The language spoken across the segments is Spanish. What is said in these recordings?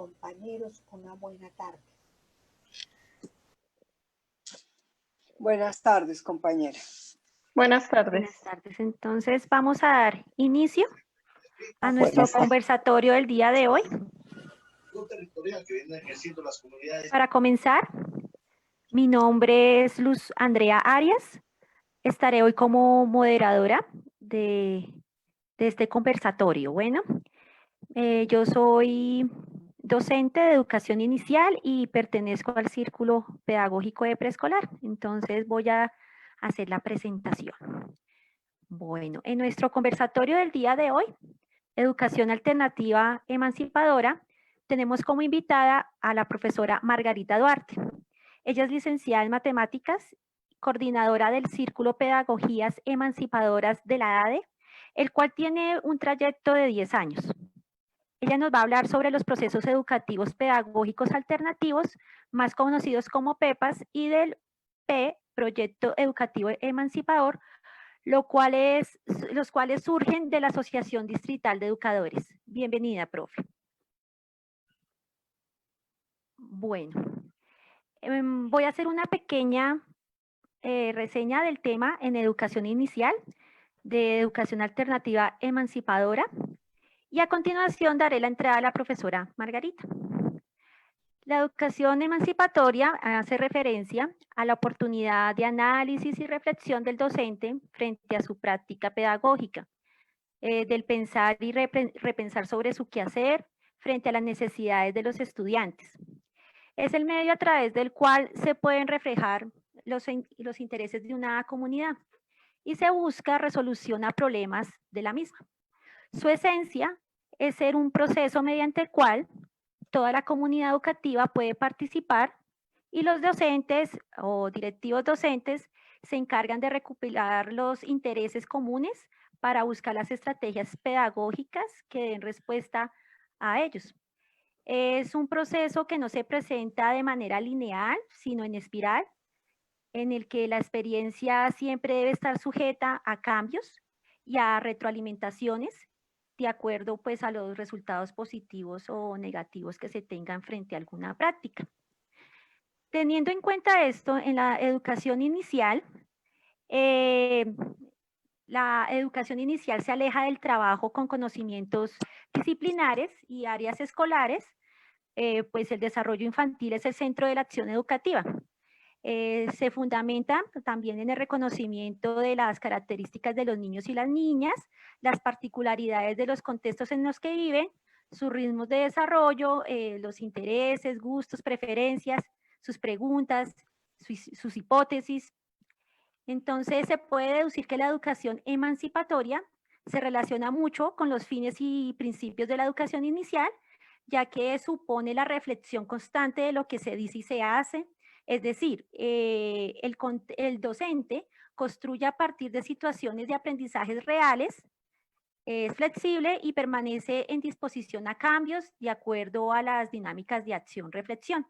compañeros una buena tarde. Buenas tardes, compañera. Buenas tardes. Buenas tardes. Entonces vamos a dar inicio a nuestro conversatorio del día de hoy. Para comenzar, mi nombre es Luz Andrea Arias. Estaré hoy como moderadora de este conversatorio. Bueno, yo soy docente de educación inicial y pertenezco al Círculo Pedagógico de Preescolar. Entonces voy a hacer la presentación. Bueno, en nuestro conversatorio del día de hoy, Educación Alternativa Emancipadora, tenemos como invitada a la profesora Margarita Duarte. Ella es licenciada en Matemáticas, coordinadora del Círculo Pedagogías Emancipadoras de la ADE, el cual tiene un trayecto de 10 años. Ella nos va a hablar sobre los procesos educativos pedagógicos alternativos, más conocidos como PEPAS, y del P, Proyecto Educativo Emancipador, los cuales surgen de la Asociación Distrital de Educadores. Bienvenida, profe. Bueno, voy a hacer una pequeña reseña del tema en educación inicial, de educación alternativa emancipadora, y a continuación daré la entrada a la profesora Margarita. La educación emancipatoria hace referencia a la oportunidad de análisis y reflexión del docente frente a su práctica pedagógica, del pensar y repensar sobre su quehacer frente a las necesidades de los estudiantes. Es el medio a través del cual se pueden reflejar los intereses de una comunidad y se busca resolución a problemas de la misma. Su esencia es ser un proceso mediante el cual toda la comunidad educativa puede participar y los docentes o directivos docentes se encargan de recopilar los intereses comunes para buscar las estrategias pedagógicas que den respuesta a ellos. Es un proceso que no se presenta de manera lineal, sino en espiral, en el que la experiencia siempre debe estar sujeta a cambios y a retroalimentaciones de acuerdo pues a los resultados positivos o negativos que se tengan frente a alguna práctica. Teniendo en cuenta esto, en la educación inicial, se aleja del trabajo con conocimientos disciplinares y áreas escolares, pues el desarrollo infantil es el centro de la acción educativa. Se fundamenta también en el reconocimiento de las características de los niños y las niñas, las particularidades de los contextos en los que viven, sus ritmos de desarrollo, los intereses, gustos, preferencias, sus preguntas, sus hipótesis. Entonces se puede deducir que la educación emancipatoria se relaciona mucho con los fines y principios de la educación inicial, ya que supone la reflexión constante de lo que se dice y se hace. Es decir, el docente construye a partir de situaciones de aprendizajes reales, es flexible y permanece en disposición a cambios de acuerdo a las dinámicas de acción-reflexión.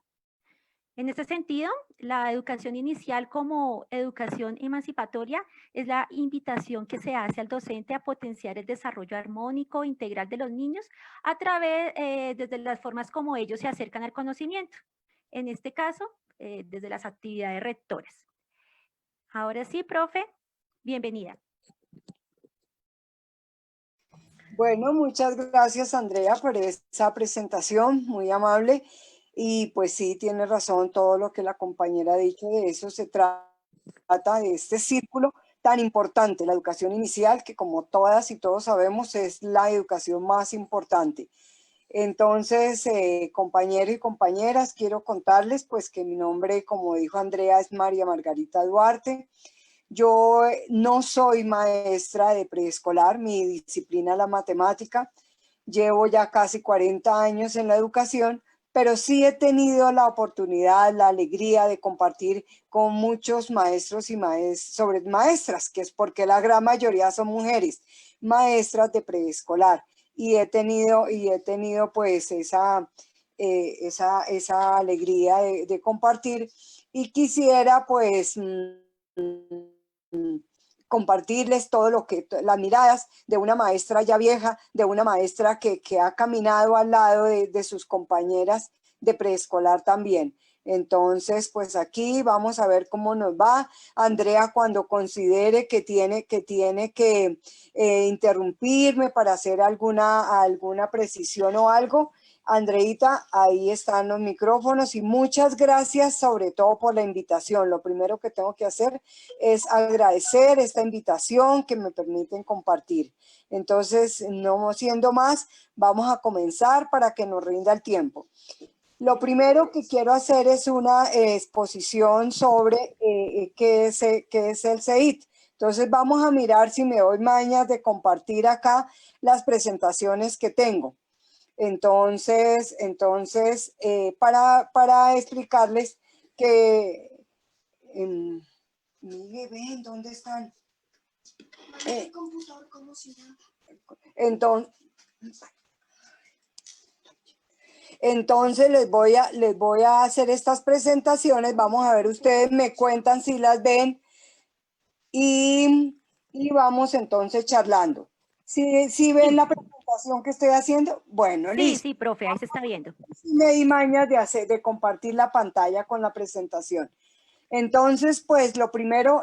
En este sentido, la educación inicial como educación emancipatoria es la invitación que se hace al docente a potenciar el desarrollo armónico integral de los niños a través, desde las formas como ellos se acercan al conocimiento. En este caso, desde las actividades rectoras. Ahora sí, profe, bienvenida. Bueno, muchas gracias, Andrea, por esa presentación, muy amable. Y pues sí, tiene razón todo lo que la compañera ha dicho, de eso se trata, de este círculo tan importante, la educación inicial, que como todas y todos sabemos es la educación más importante. Entonces, compañeros y compañeras, quiero contarles pues que mi nombre, como dijo Andrea, es María Margarita Duarte. Yo no soy maestra de preescolar, mi disciplina es la matemática. Llevo ya casi 40 años en la educación, pero sí he tenido la oportunidad, la alegría de compartir con muchos maestros y sobre maestras, que es porque la gran mayoría son mujeres, maestras de preescolar. Y he tenido pues esa alegría de compartir, y quisiera pues compartirles todo lo que, las miradas de una maestra ya vieja, de una maestra que ha caminado al lado de sus compañeras de preescolar también. Entonces, pues aquí vamos a ver cómo nos va. Andrea, cuando considere que tiene que interrumpirme para hacer alguna precisión o algo, Andreita, ahí están los micrófonos y muchas gracias sobre todo por la invitación. Lo primero que tengo que hacer es agradecer esta invitación que me permiten compartir. Entonces, no siendo más, vamos a comenzar para que nos rinda el tiempo. Lo primero que quiero hacer es una exposición sobre qué es el CEIT. Entonces vamos a mirar si me doy mañas de compartir acá las presentaciones que tengo. Entonces para explicarles que... Miguel, ven, ¿dónde están? El computador como si nada. Entonces les voy a hacer estas presentaciones. Vamos a ver, ustedes me cuentan si las ven y vamos entonces charlando. ¿Sí ven la presentación que estoy haciendo? Bueno, Sí, listo. sí, profe, ahí se está viendo. Me di mañas de compartir la pantalla con la presentación. Entonces, pues lo primero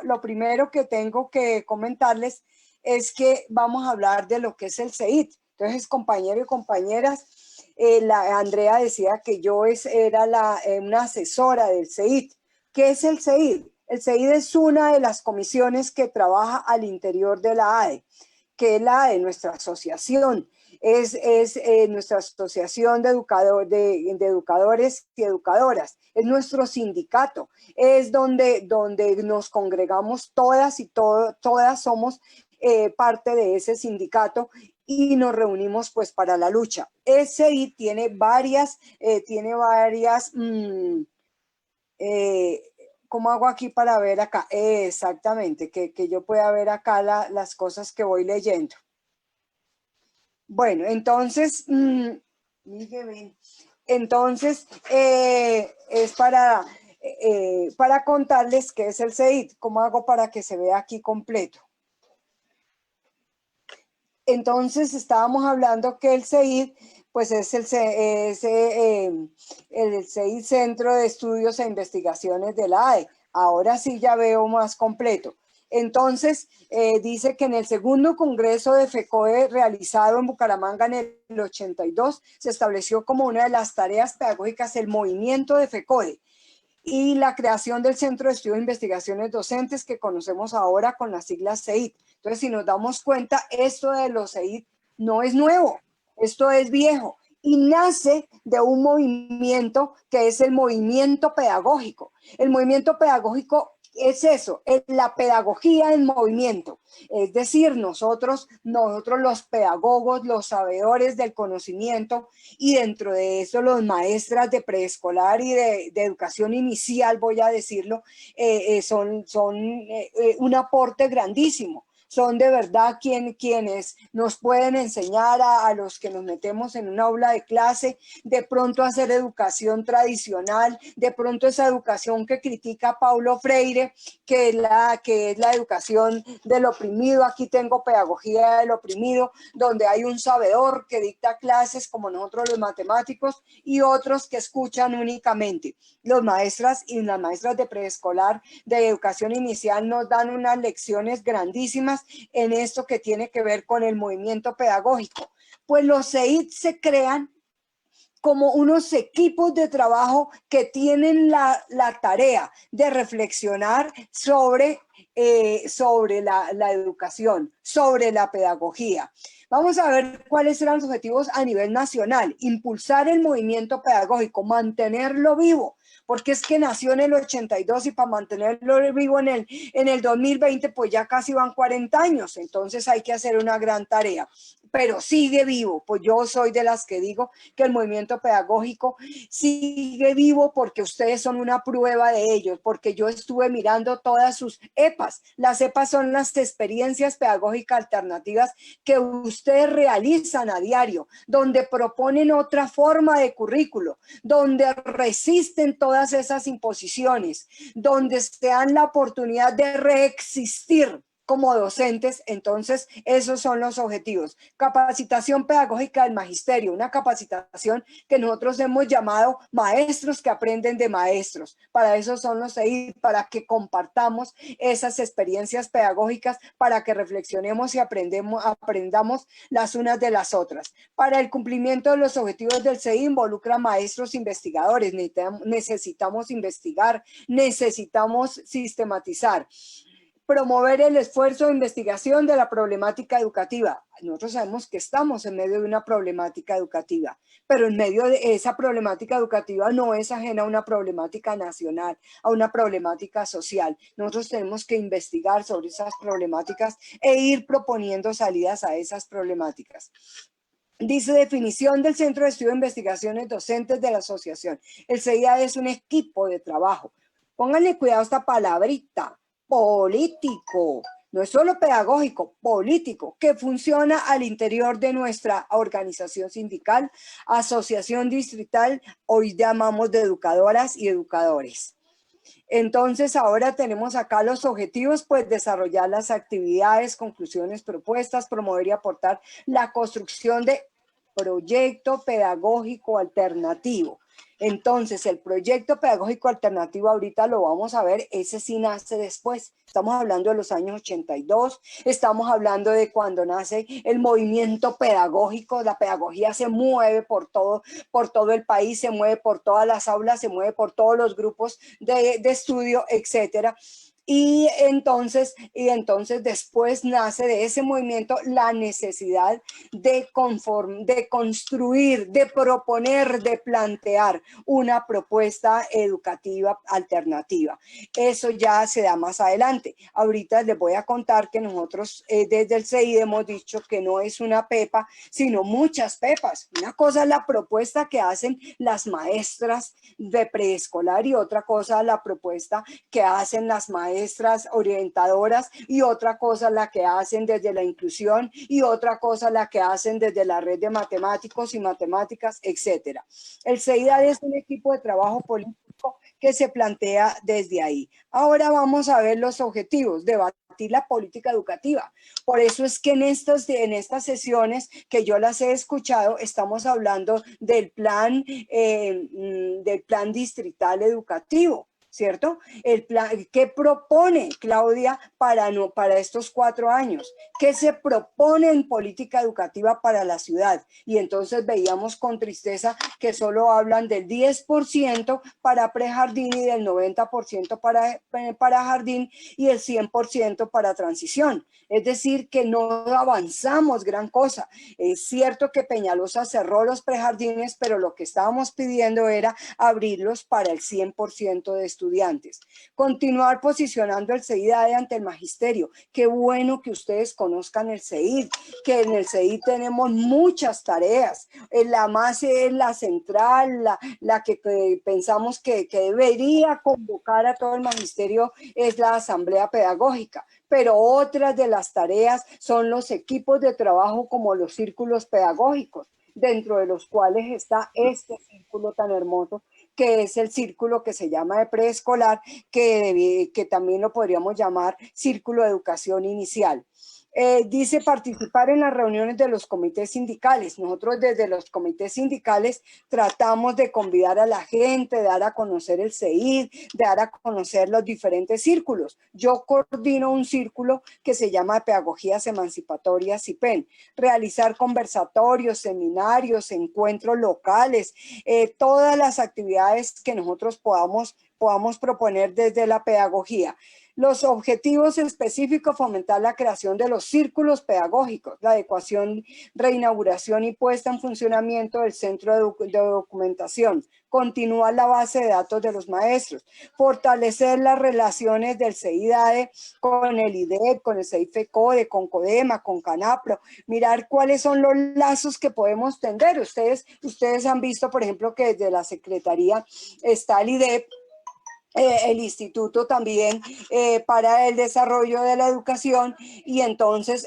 que tengo que comentarles es que vamos a hablar de lo que es el CEIT. Entonces, compañeros y compañeras, Andrea decía que yo era una asesora del CEIT. ¿Qué es el CEIT? El CEIT es una de las comisiones que trabaja al interior de la ADE, que es la de nuestra asociación. Es nuestra asociación de educadores y educadoras. Es nuestro sindicato. Es donde nos congregamos todas y todas somos parte de ese sindicato y nos reunimos pues para la lucha. SI tiene varias, ¿cómo hago aquí para ver acá? Exactamente, que yo pueda ver acá las cosas que voy leyendo. Bueno, entonces, es para contarles qué es el CEIT. ¿Cómo hago para que se vea aquí completo? Entonces estábamos hablando que el CEIT, pues es el CEIT Centro de Estudios e Investigaciones de la ADE. Ahora sí ya veo más completo. Entonces, dice que en el segundo congreso de FECODE realizado en Bucaramanga en el 82, se estableció como una de las tareas pedagógicas el movimiento de FECODE y la creación del Centro de Estudios e Investigaciones Docentes que conocemos ahora con las siglas CEIT. Entonces, si nos damos cuenta, esto de los CEIT no es nuevo, esto es viejo y nace de un movimiento que es el movimiento pedagógico. El movimiento pedagógico es eso, es la pedagogía en movimiento. Es decir, nosotros los pedagogos, los sabedores del conocimiento y dentro de eso los maestras de preescolar y de educación inicial, voy a decirlo, son un aporte grandísimo. Son de verdad quienes nos pueden enseñar a los que nos metemos en un aula de clase, de pronto hacer educación tradicional, de pronto esa educación que critica Paulo Freire, que es la educación del oprimido. Aquí tengo pedagogía del oprimido, donde hay un sabedor que dicta clases como nosotros los matemáticos y otros que escuchan únicamente. Los maestras y las maestras de preescolar, de educación inicial, nos dan unas lecciones grandísimas en esto que tiene que ver con el movimiento pedagógico. Pues los CEIT se crean como unos equipos de trabajo que tienen la tarea de reflexionar sobre la educación, sobre la pedagogía. Vamos a ver cuáles eran los objetivos a nivel nacional. Impulsar el movimiento pedagógico, mantenerlo vivo, porque es que nació en el 82 y para mantenerlo vivo en el 2020, pues ya casi van 40 años, entonces hay que hacer una gran tarea. Pero sigue vivo, pues yo soy de las que digo que el movimiento pedagógico sigue vivo porque ustedes son una prueba de ellos, porque yo estuve mirando todas sus EPAs. Las EPAs son las experiencias pedagógicas alternativas que ustedes realizan a diario, donde proponen otra forma de currículo, donde resisten todas esas imposiciones, donde se dan la oportunidad de reexistir como docentes. Entonces, esos son los objetivos. Capacitación pedagógica del magisterio, una capacitación que nosotros hemos llamado maestros que aprenden de maestros. Para eso son los CEI, para que compartamos esas experiencias pedagógicas, para que reflexionemos y aprendamos las unas de las otras. Para el cumplimiento de los objetivos del CEI involucra maestros investigadores. Necesitamos investigar, necesitamos sistematizar. Promover el esfuerzo de investigación de la problemática educativa. Nosotros sabemos que estamos en medio de una problemática educativa, pero en medio de esa problemática educativa no es ajena a una problemática nacional, a una problemática social. Nosotros tenemos que investigar sobre esas problemáticas e ir proponiendo salidas a esas problemáticas. Dice definición del Centro de Estudio de Investigaciones Docentes de la Asociación. El CEIA es un equipo de trabajo. Pónganle cuidado a esta palabrita. Político, no es solo pedagógico, político, que funciona al interior de nuestra organización sindical, asociación distrital, hoy llamamos de educadoras y educadores. Entonces ahora tenemos acá los objetivos, pues desarrollar las actividades, conclusiones, propuestas, promover y aportar la construcción de proyecto pedagógico alternativo. Entonces, el proyecto pedagógico alternativo, ahorita lo vamos a ver, ese sí nace después. Estamos hablando de los años 82, estamos hablando de cuando nace el movimiento pedagógico. La pedagogía se mueve por todo el país, se mueve por todas las aulas, se mueve por todos los grupos de estudio, etcétera. Y entonces después nace de ese movimiento la necesidad de construir, de proponer, de plantear una propuesta educativa alternativa. Eso ya se da más adelante. Ahorita les voy a contar que nosotros desde el CEI hemos dicho que no es una pepa, sino muchas pepas. Una cosa es la propuesta que hacen las maestras de preescolar y otra cosa la propuesta que hacen las maestras orientadoras y otra cosa la que hacen desde la inclusión y otra cosa la que hacen desde la red de matemáticos y matemáticas, etcétera. El CEIDAD es un equipo de trabajo político que se plantea desde ahí. Ahora vamos a ver los objetivos, debatir la política educativa. Por eso es que en estas sesiones que yo las he escuchado, estamos hablando del plan distrital educativo, ¿cierto? El plan, ¿qué propone Claudia para estos 4 años? ¿Qué se propone en política educativa para la ciudad? Y entonces veíamos con tristeza que solo hablan del 10% para prejardín y del 90% para jardín y el 100% para transición. Es decir, que no avanzamos gran cosa. Es cierto que Peñalosa cerró los prejardines, pero lo que estábamos pidiendo era abrirlos para el 100% de estudiantes. Continuar posicionando el CEIDADE ante el magisterio. Qué bueno que ustedes conozcan el CEID, que en el CEID tenemos muchas tareas. La más es la central, la que pensamos que debería convocar a todo el magisterio es la asamblea pedagógica. Pero otras de las tareas son los equipos de trabajo como los círculos pedagógicos, dentro de los cuales está este círculo tan hermoso, que es el círculo que se llama de preescolar, que también lo podríamos llamar círculo de educación inicial. Dice participar en las reuniones de los comités sindicales. Nosotros desde los comités sindicales tratamos de convidar a la gente, de dar a conocer el CEID, de dar a conocer los diferentes círculos. Yo coordino un círculo que se llama Pedagogías Emancipatorias CIPEN. Realizar conversatorios, seminarios, encuentros locales, todas las actividades que nosotros podamos proponer desde la pedagogía. Los objetivos específicos: fomentar la creación de los círculos pedagógicos, la adecuación, reinauguración y puesta en funcionamiento del centro de documentación, continuar la base de datos de los maestros, fortalecer las relaciones del CEIDADE con el IDEP, con el CEIFECODE, con CODEMA, con CANAPRO, mirar cuáles son los lazos que podemos tender. Ustedes han visto, por ejemplo, que desde la Secretaría está el IDEP, el instituto también para el desarrollo de la educación, y entonces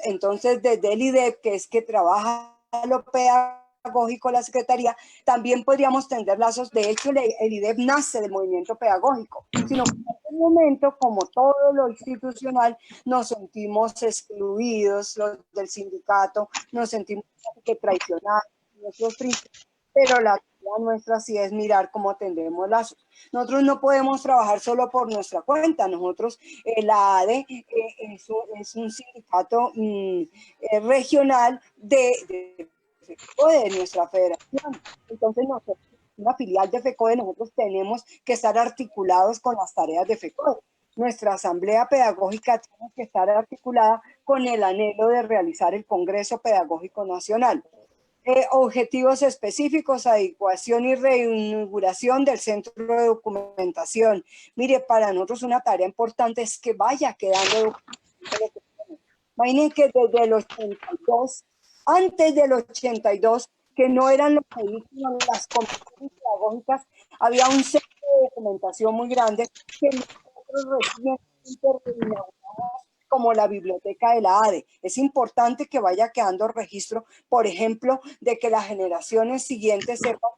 desde el IDEP, que es que trabaja lo pedagógico, pedagógico, la Secretaría, también podríamos tender lazos. De hecho, el IDEP nace del movimiento pedagógico, sino que en este momento, como todo lo institucional, nos sentimos excluidos, los del sindicato, nos sentimos que traicionados nuestros principios, pero la tarea nuestra sí es mirar cómo tendemos lazos. Nosotros no podemos trabajar solo por nuestra cuenta. Nosotros, la ADE es un sindicato regional de nuestra federación. Entonces nosotros, una filial de FECODE, nosotros tenemos que estar articulados con las tareas de FECODE. Nuestra asamblea pedagógica tiene que estar articulada con el anhelo de realizar el Congreso Pedagógico Nacional. Objetivos específicos, adecuación y reinauguración del centro de documentación. Mire, para nosotros una tarea importante es que vaya quedando documentación. Imaginen que desde el 82, antes del 82, que no eran los vehículos, las comisiones pedagógicas, había un centro de documentación muy grande que nosotros recientemente reinauguramos como la biblioteca de la ADE. Es importante que vaya quedando registro, por ejemplo, de que las generaciones siguientes sepan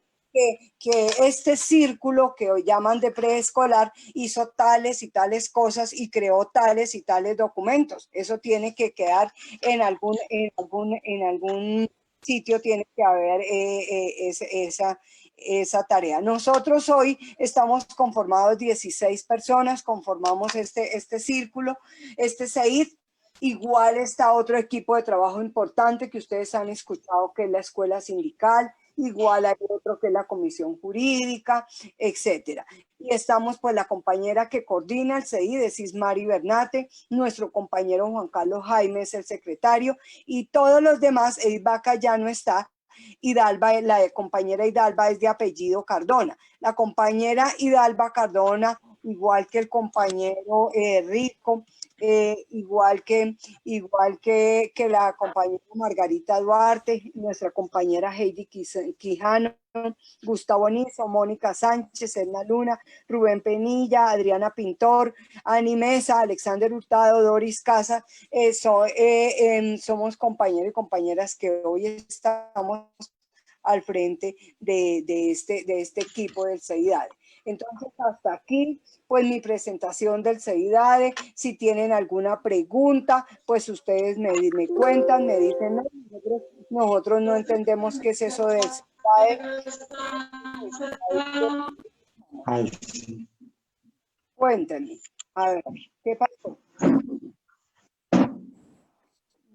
que este círculo que hoy llaman de preescolar hizo tales y tales cosas y creó tales y tales documentos. Eso tiene que quedar en algún sitio, tiene que haber esa tarea. Nosotros hoy estamos conformados 16 personas, conformamos este círculo, este CEID. Igual está otro equipo de trabajo importante que ustedes han escuchado, que es la escuela sindical. Igual hay otro que es la comisión jurídica, etcétera. Y estamos pues la compañera que coordina el CEID, es Ismari Bernate, nuestro compañero Juan Carlos Jaime es el secretario, y todos los demás. Edith Vaca ya no está. Hidalba, la compañera Hidalba es de apellido Cardona. La compañera Hidalba Cardona, igual que el compañero Rico, igual que la compañera Margarita Duarte, nuestra compañera Heidi Quijano, Gustavo Nizo, Mónica Sánchez, Edna Luna, Rubén Penilla, Adriana Pintor, Ani Mesa, Alexander Hurtado, Doris Casa. Somos compañeros y compañeras que hoy estamos al frente de este equipo del CEIDADE. Entonces, hasta aquí, pues mi presentación del CEIDADE. Si tienen alguna pregunta, pues ustedes me cuentan, me dicen, no, nosotros no entendemos qué es eso del CEIDADE. Ay, sí. Cuéntenme, a ver, ¿qué pasó?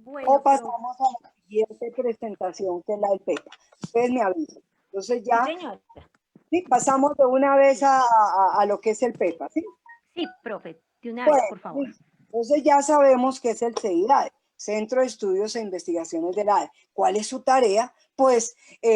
Bueno, O pasamos a la siguiente presentación, que es la del PEPA. Ustedes me avisan. Entonces ya, señora. sí, pasamos de una vez a lo que es el PEPA, ¿sí? Sí, profe, de una vez, por favor. Listo. Entonces ya sabemos qué es el CEIDADE, Centro de Estudios e Investigaciones del ADE. ¿Cuál es su tarea? Pues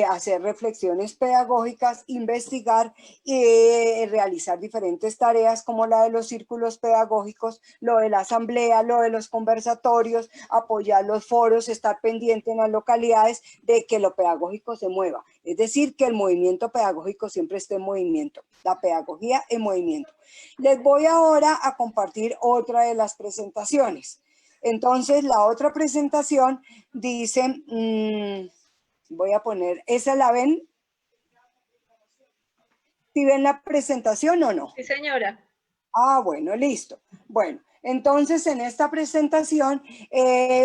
hacer reflexiones pedagógicas, investigar y realizar diferentes tareas como la de los círculos pedagógicos, lo de la asamblea, lo de los conversatorios, apoyar los foros, estar pendiente en las localidades de que lo pedagógico se mueva. Es decir, que el movimiento pedagógico siempre esté en movimiento, la pedagogía en movimiento. Les voy ahora a compartir otra de las presentaciones. Entonces, la otra presentación dice, voy a poner, ¿esa la ven? ¿Sí ven la presentación o no? Sí, señora. Ah, bueno, listo. Bueno, entonces en esta presentación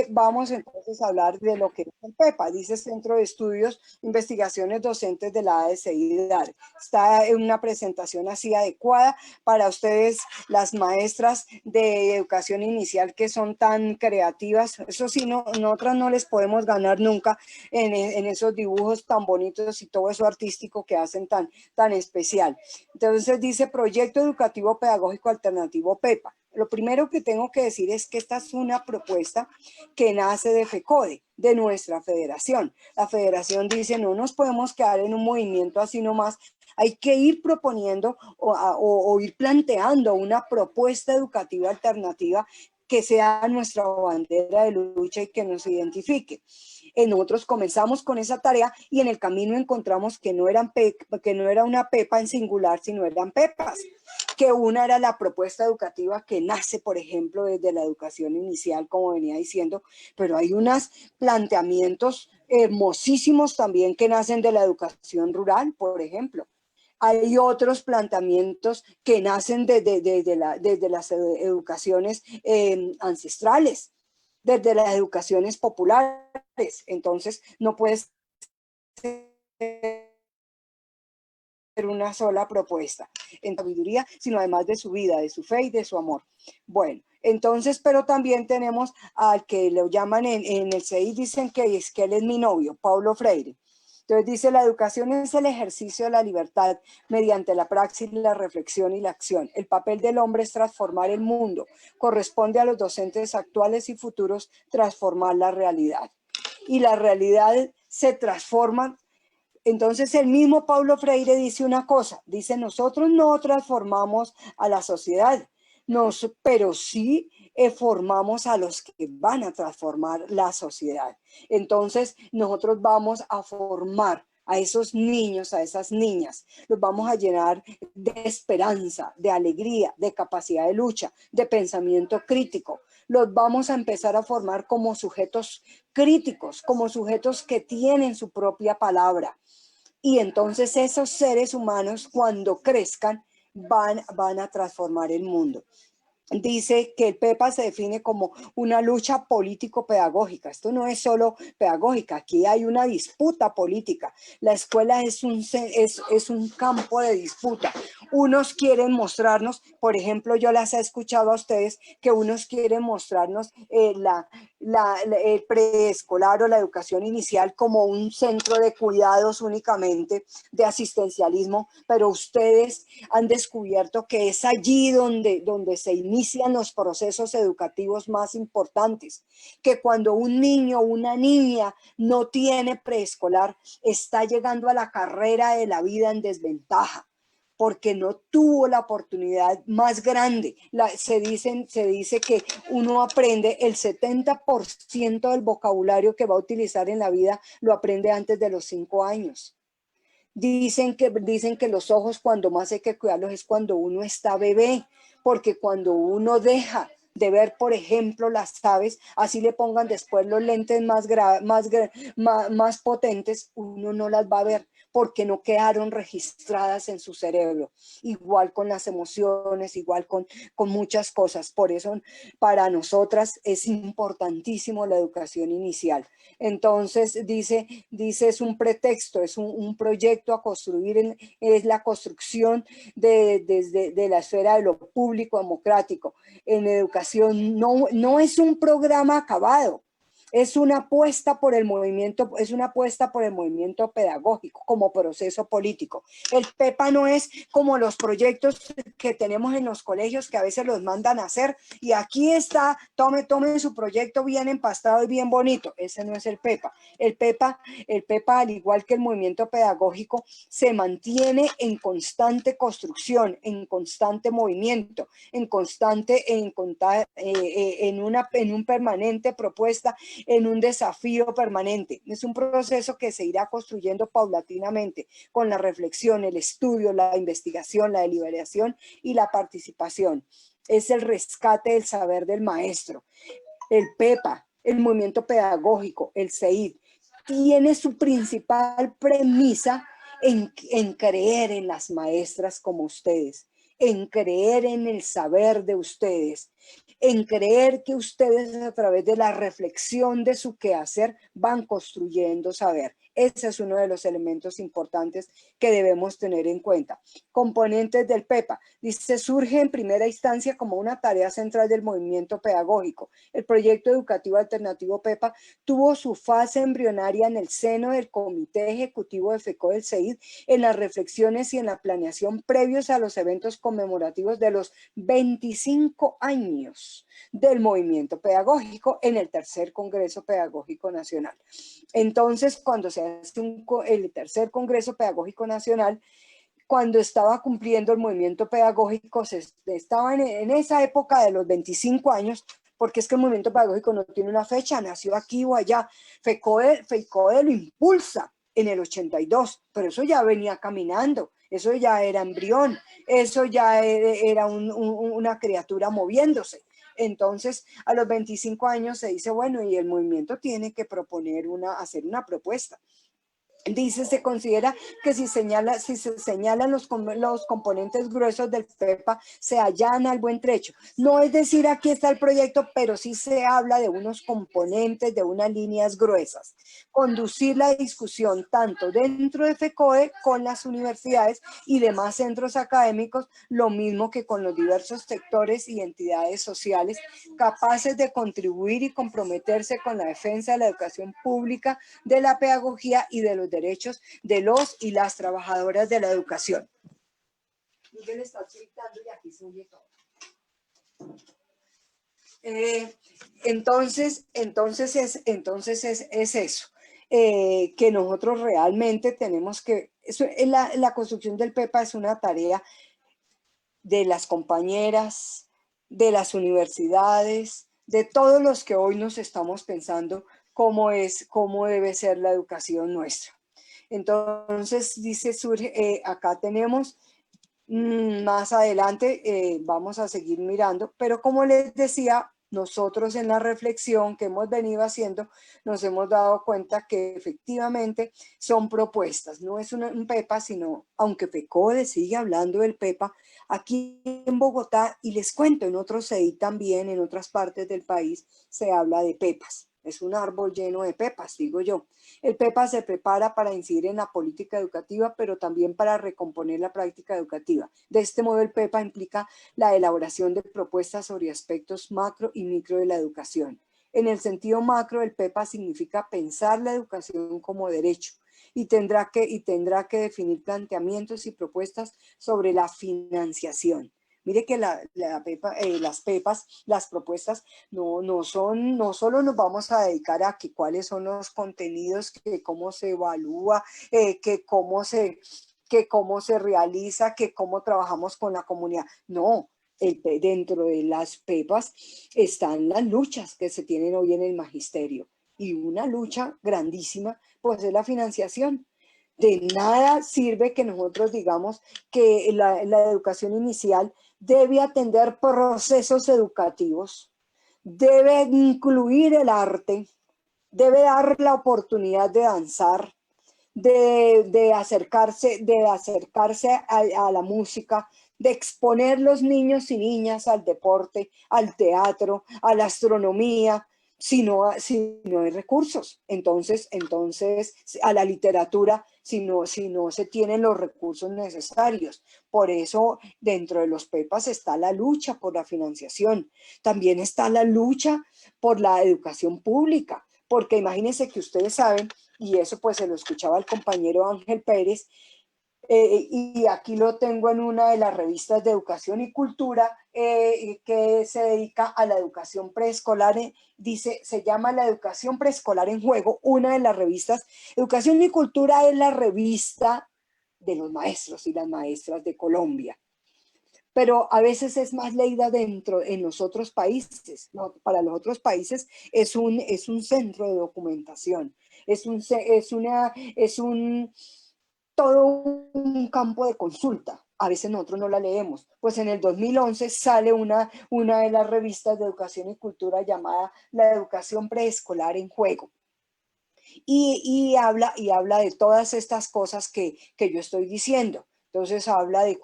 vamos entonces a hablar de lo que es el PEPA, dice Centro de Estudios, Investigaciones Docentes de la ADCIDAR. Está en una presentación así adecuada para ustedes, las maestras de educación inicial que son tan creativas. Eso sí, nosotras no les podemos ganar nunca en esos dibujos tan bonitos y todo eso artístico que hacen tan especial. Entonces dice Proyecto Educativo Pedagógico Alternativo PEPA. Lo primero que tengo que decir es que esta es una propuesta que nace de FECODE, de nuestra federación. La federación dice, no nos podemos quedar en un movimiento así nomás, hay que ir proponiendo o ir planteando una propuesta educativa alternativa que sea nuestra bandera de lucha y que nos identifique. Nosotros comenzamos con esa tarea y en el camino encontramos que no era una PEPA en singular, sino eran PEPAs, que una era la propuesta educativa que nace, por ejemplo, desde la educación inicial, como venía diciendo, pero hay unos planteamientos hermosísimos también que nacen de la educación rural, por ejemplo. Hay otros planteamientos que nacen desde las educaciones ancestrales, desde las educaciones populares. Entonces, no puede ser una sola propuesta en sabiduría, sino además de su vida, de su fe y de su amor. Bueno, entonces, pero también tenemos al que lo llaman en el CEI, dicen que él es mi novio, Paulo Freire. Entonces dice, la educación es el ejercicio de la libertad mediante la praxis, la reflexión y la acción. El papel del hombre es transformar el mundo. Corresponde a los docentes actuales y futuros transformar la realidad. Y la realidad se transforma. Entonces el mismo Paulo Freire dice una cosa, dice, nosotros no transformamos a la sociedad, pero sí formamos a los que van a transformar la sociedad. Entonces nosotros vamos a formar a esos niños, a esas niñas, los vamos a llenar de esperanza, de alegría, de capacidad de lucha, de pensamiento crítico. Los vamos a empezar a formar como sujetos críticos, como sujetos que tienen su propia palabra. Y entonces esos seres humanos, cuando crezcan, van a transformar el mundo. Dice que el PEPA se define como una lucha político-pedagógica. Esto no es solo pedagógica, aquí hay una disputa política. La escuela es un campo de disputa. Unos quieren mostrarnos, por ejemplo, yo las he escuchado a ustedes, que unos quieren mostrarnos el preescolar o la educación inicial como un centro de cuidados únicamente, de asistencialismo, pero ustedes han descubierto que es allí donde se inician los procesos educativos más importantes, que cuando un niño o una niña no tiene preescolar, está llegando a la carrera de la vida en desventaja, porque no tuvo la oportunidad más grande. Se dice que uno aprende el 70% del vocabulario que va a utilizar en la vida, lo aprende antes de los 5 años. Dicen que los ojos cuando más hay que cuidarlos es cuando uno está bebé, porque cuando uno deja de ver, por ejemplo, las aves, así le pongan después los lentes más potentes, uno no las va a ver porque no quedaron registradas en su cerebro. Igual con las emociones, igual con muchas cosas. Por eso para nosotras es importantísimo la educación inicial. Entonces dice es un pretexto, es un proyecto a construir, es la construcción de la esfera de lo público democrático. En educación no es un programa acabado. Es una apuesta por el movimiento, pedagógico como proceso político. El PEPA no es como los proyectos que tenemos en los colegios que a veces los mandan a hacer y aquí está, tome su proyecto bien empastado y bien bonito. Ese no es el PEPA. El PEPA, al igual que el movimiento pedagógico, se mantiene en constante construcción, en constante movimiento, en un permanente propuesta, en un desafío permanente. Es un proceso que se irá construyendo paulatinamente con la reflexión, el estudio, la investigación, la deliberación y la participación. Es el rescate del saber del maestro. El PEPA, el movimiento pedagógico, el CEID, tiene su principal premisa en creer en las maestras como ustedes, en creer en el saber de ustedes, en creer que ustedes a través de la reflexión de su quehacer van construyendo saber. Ese es uno de los elementos importantes que debemos tener en cuenta. Componentes del PEPA. Dice, surge en primera instancia como una tarea central del movimiento pedagógico. El proyecto educativo alternativo PEPA tuvo su fase embrionaria en el seno del Comité Ejecutivo de FECO del CEID, en las reflexiones y en la planeación previos a los eventos conmemorativos de los 25 años del movimiento pedagógico en el tercer Congreso Pedagógico Nacional. Entonces, cuando se hace el tercer Congreso Pedagógico Nacional, cuando estaba cumpliendo el movimiento pedagógico, estaba en esa época de los 25 años, porque es que el movimiento pedagógico no tiene una fecha, nació aquí o allá. FECODE lo impulsa en el 82, pero eso ya venía caminando, eso ya era embrión, eso ya era una criatura moviéndose. entonces a los 25 años se dice, bueno, y el movimiento tiene que hacer una propuesta. Dice, se considera que si se señalan los componentes gruesos del PEPA, se allana el buen trecho. No es decir, aquí está el proyecto, pero sí se habla de unos componentes, de unas líneas gruesas. Conducir la discusión tanto dentro de FECODE con las universidades y demás centros académicos, lo mismo que con los diversos sectores y entidades sociales capaces de contribuir y comprometerse con la defensa de la educación pública, de la pedagogía y de los derechos de los y las trabajadoras de la educación. Miguel está gritando y aquí se oye todo. Entonces es eso, que nosotros realmente tenemos que, la construcción del PEPA es una tarea de las compañeras, de las universidades, de todos los que hoy nos estamos pensando cómo debe ser la educación nuestra. Entonces, dice, acá tenemos, más adelante vamos a seguir mirando, pero como les decía, nosotros en la reflexión que hemos venido haciendo, nos hemos dado cuenta que efectivamente son propuestas, no es un PEPA, sino, aunque FECODE sigue hablando del PEPA, aquí en Bogotá, y les cuento, en otros CEDI también, en otras partes del país, se habla de PEPAs. Es un árbol lleno de pepas, digo yo. El PEPA se prepara para incidir en la política educativa, pero también para recomponer la práctica educativa. De este modo, el PEPA implica la elaboración de propuestas sobre aspectos macro y micro de la educación. En el sentido macro, el PEPA significa pensar la educación como derecho y tendrá que definir planteamientos y propuestas sobre la financiación. Mire que las PEPAs, las propuestas, no solo nos vamos a dedicar a que cuáles son los contenidos, que cómo se evalúa, que cómo se realiza, que cómo trabajamos con la comunidad. No, dentro de las PEPAs están las luchas que se tienen hoy en el magisterio. Y una lucha grandísima, pues es la financiación. De nada sirve que nosotros digamos que la educación inicial debe atender procesos educativos, debe incluir el arte, debe dar la oportunidad de danzar, de acercarse a la música, de exponer los niños y niñas al deporte, al teatro, a la astronomía, si no hay recursos. Entonces a la literatura, si no se tienen los recursos necesarios. Por eso, dentro de los PEPAs está la lucha por la financiación. También está la lucha por la educación pública, porque imagínense que ustedes saben, y eso pues se lo escuchaba el compañero Ángel Pérez, y aquí lo tengo en una de las revistas de Educación y Cultura que se dedica a la educación preescolar, se llama La Educación Preescolar en Juego, una de las revistas. Educación y Cultura es la revista de los maestros y las maestras de Colombia, pero a veces es más leída en los otros países, ¿no? Para los otros países es un centro de documentación, todo un campo de consulta. A veces nosotros no la leemos. Pues en el 2011 sale una de las revistas de Educación y Cultura llamada La Educación Preescolar en Juego. Y habla de todas estas cosas que yo estoy diciendo. Entonces habla de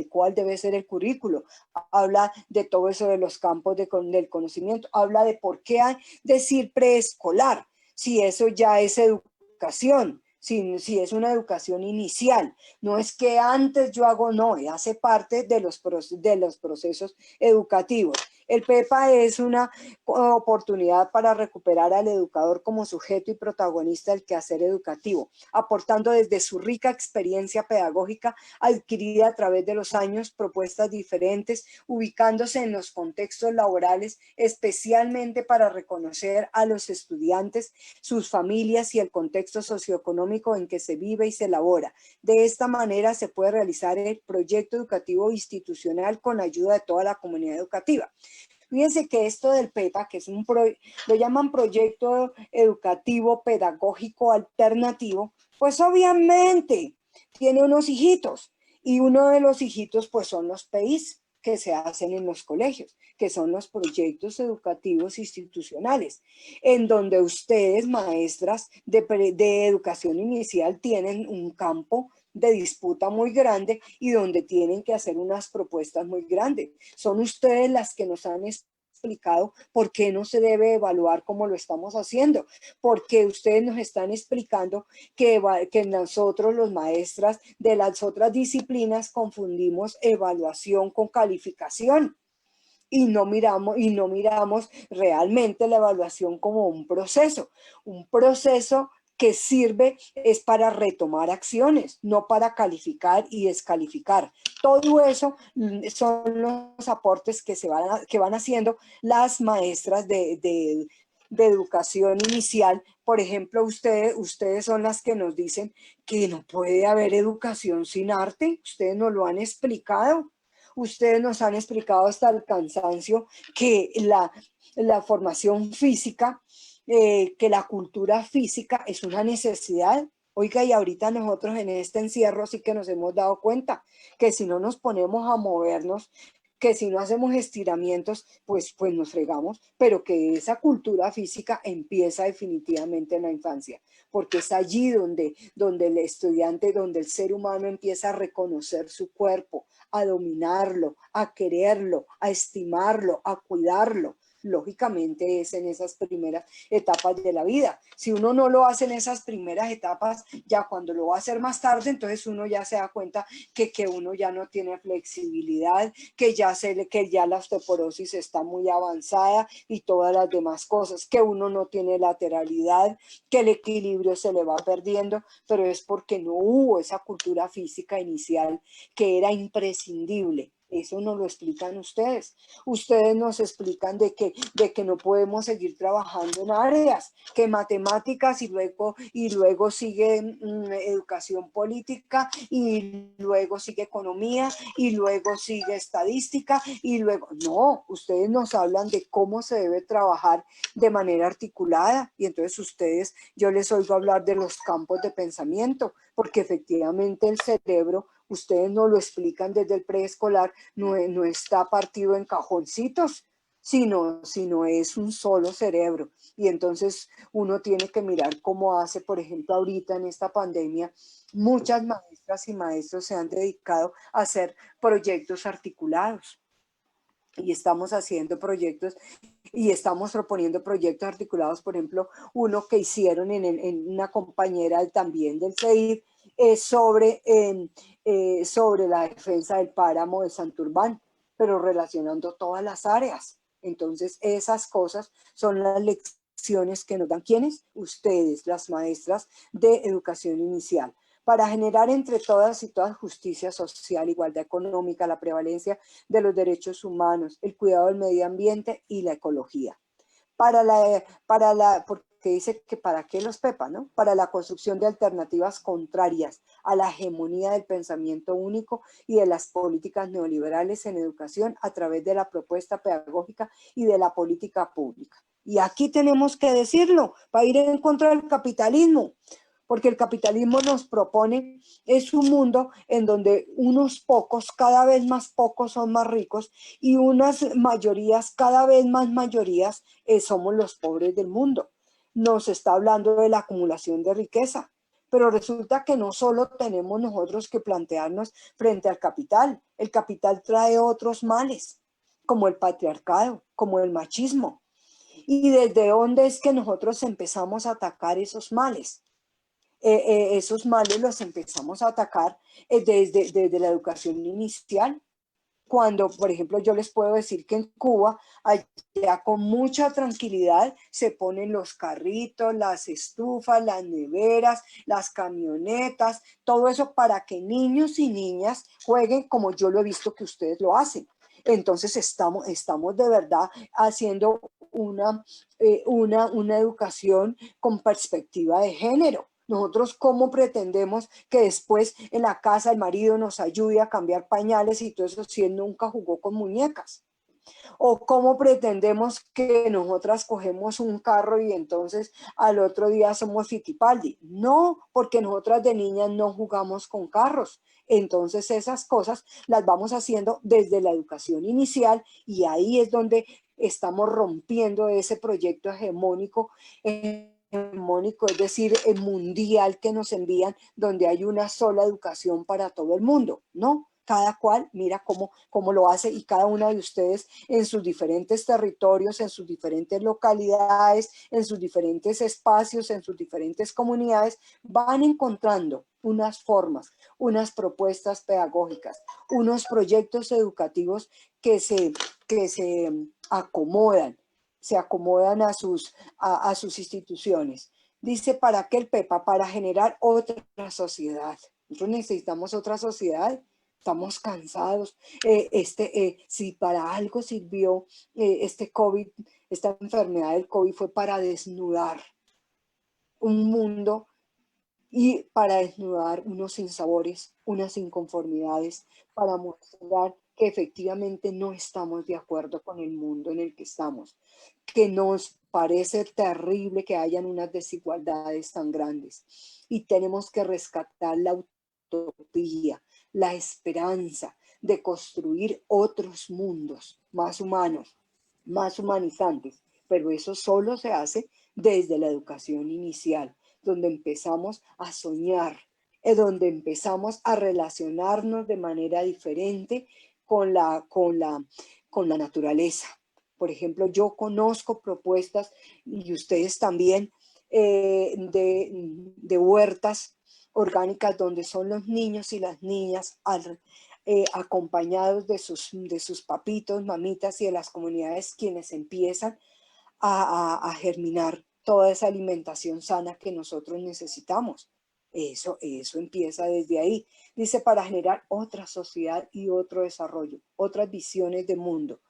cuál debe ser el currículo, habla de todo eso de los campos del conocimiento, habla de por qué decir preescolar, si eso ya es educación. Si es una educación inicial, no es que antes yo hago, no, hace parte de los procesos educativos. El PEPA es una oportunidad para recuperar al educador como sujeto y protagonista del quehacer educativo, aportando desde su rica experiencia pedagógica adquirida a través de los años propuestas diferentes, ubicándose en los contextos laborales, especialmente para reconocer a los estudiantes, sus familias y el contexto socioeconómico en que se vive y se elabora. De esta manera se puede realizar el proyecto educativo institucional con ayuda de toda la comunidad educativa. Fíjense que esto del PEPA, que es lo llaman proyecto educativo pedagógico alternativo, pues obviamente tiene unos hijitos, y uno de los hijitos pues son los PEIs, que se hacen en los colegios, que son los proyectos educativos institucionales, en donde ustedes, maestras de educación inicial, tienen un campo de disputa muy grande y donde tienen que hacer unas propuestas muy grandes. Son ustedes las que nos han explicado por qué no se debe evaluar como lo estamos haciendo, porque ustedes nos están explicando que nosotros los maestras de las otras disciplinas confundimos evaluación con calificación y no miramos realmente la evaluación como un proceso que sirve es para retomar acciones, no para calificar y descalificar. Todo eso son los aportes que van haciendo las maestras de educación inicial. Por ejemplo, ustedes son las que nos dicen que no puede haber educación sin arte. Ustedes nos lo han explicado. Ustedes nos han explicado hasta el cansancio que la formación física, que la cultura física es una necesidad. Oiga, y ahorita nosotros en este encierro sí que nos hemos dado cuenta que si no nos ponemos a movernos, que si no hacemos estiramientos, pues nos fregamos, pero que esa cultura física empieza definitivamente en la infancia, porque es allí donde el estudiante, donde el ser humano empieza a reconocer su cuerpo, a dominarlo, a quererlo, a estimarlo, a cuidarlo. Lógicamente es en esas primeras etapas de la vida. Si uno no lo hace en esas primeras etapas, ya cuando lo va a hacer más tarde, entonces uno ya se da cuenta que uno ya no tiene flexibilidad, que ya la osteoporosis está muy avanzada y todas las demás cosas, que uno no tiene lateralidad, que el equilibrio se le va perdiendo, pero es porque no hubo esa cultura física inicial que era imprescindible. Eso nos lo explican ustedes. Ustedes nos explican de que no podemos seguir trabajando en áreas, que matemáticas y luego sigue educación política y luego sigue economía y luego sigue estadística y luego... No, ustedes nos hablan de cómo se debe trabajar de manera articulada y entonces yo les oigo hablar de los campos de pensamiento, porque efectivamente el cerebro, ustedes nos lo explican desde el preescolar, no está partido en cajoncitos, sino es un solo cerebro. Y entonces uno tiene que mirar cómo hace, por ejemplo, ahorita en esta pandemia, muchas maestras y maestros se han dedicado a hacer proyectos articulados. Y estamos haciendo proyectos y estamos proponiendo proyectos articulados, por ejemplo, uno que hicieron en una compañera también del CEID, sobre la defensa del páramo de Santurbán, pero relacionando todas las áreas. Entonces, esas cosas son las lecciones que nos dan. ¿Quiénes? Ustedes, las maestras de educación inicial, para generar entre todas y todas justicia social, igualdad económica, la prevalencia de los derechos humanos, el cuidado del medio ambiente y la ecología. Porque dice que para qué los PEPA, ¿no? Para la construcción de alternativas contrarias a la hegemonía del pensamiento único y de las políticas neoliberales en educación a través de la propuesta pedagógica y de la política pública. Y aquí tenemos que decirlo, para ir en contra del capitalismo, porque el capitalismo nos propone, es un mundo en donde unos pocos, cada vez más pocos son más ricos y unas mayorías, cada vez más mayorías, somos los pobres del mundo. Nos está hablando de la acumulación de riqueza, pero resulta que no solo tenemos nosotros que plantearnos frente al capital, el capital trae otros males, como el patriarcado, como el machismo. ¿Y desde dónde es que nosotros empezamos a atacar esos males? Esos males los empezamos a atacar desde la educación inicial. Cuando, por ejemplo, yo les puedo decir que en Cuba, allá con mucha tranquilidad, se ponen los carritos, las estufas, las neveras, las camionetas, todo eso para que niños y niñas jueguen como yo lo he visto que ustedes lo hacen. Entonces estamos de verdad haciendo una educación con perspectiva de género. Nosotros, ¿cómo pretendemos que después en la casa el marido nos ayude a cambiar pañales y todo eso si él nunca jugó con muñecas? ¿O cómo pretendemos que nosotras cogemos un carro y entonces al otro día somos Fittipaldi? No, porque nosotras de niñas no jugamos con carros. Entonces esas cosas las vamos haciendo desde la educación inicial y ahí es donde estamos rompiendo ese proyecto hegemónico, es decir, el mundial que nos envían, donde hay una sola educación para todo el mundo, ¿no? Cada cual mira cómo lo hace y cada una de ustedes en sus diferentes territorios, en sus diferentes localidades, en sus diferentes espacios, en sus diferentes comunidades, van encontrando unas formas, unas propuestas pedagógicas, unos proyectos educativos que se acomodan, a sus instituciones. Dice, ¿para qué el PEPA? Para generar otra sociedad. Nosotros necesitamos otra sociedad. Estamos cansados. Si para algo sirvió este COVID, esta enfermedad del COVID fue para desnudar un mundo y para desnudar unos sinsabores, unas inconformidades, para mostrar que efectivamente no estamos de acuerdo con el mundo en el que estamos, que nos parece terrible que hayan unas desigualdades tan grandes y tenemos que rescatar la utopía, la esperanza de construir otros mundos más humanos, más humanizantes, pero eso solo se hace desde la educación inicial, donde empezamos a soñar, donde empezamos a relacionarnos de manera diferente con la naturaleza. Por ejemplo, yo conozco propuestas, y ustedes también, de huertas orgánicas donde son los niños y las niñas acompañados de sus papitos, mamitas y de las comunidades quienes empiezan a germinar toda esa alimentación sana que nosotros necesitamos. Eso empieza desde ahí. Dice, para generar otra sociedad y otro desarrollo, otras visiones de mundo,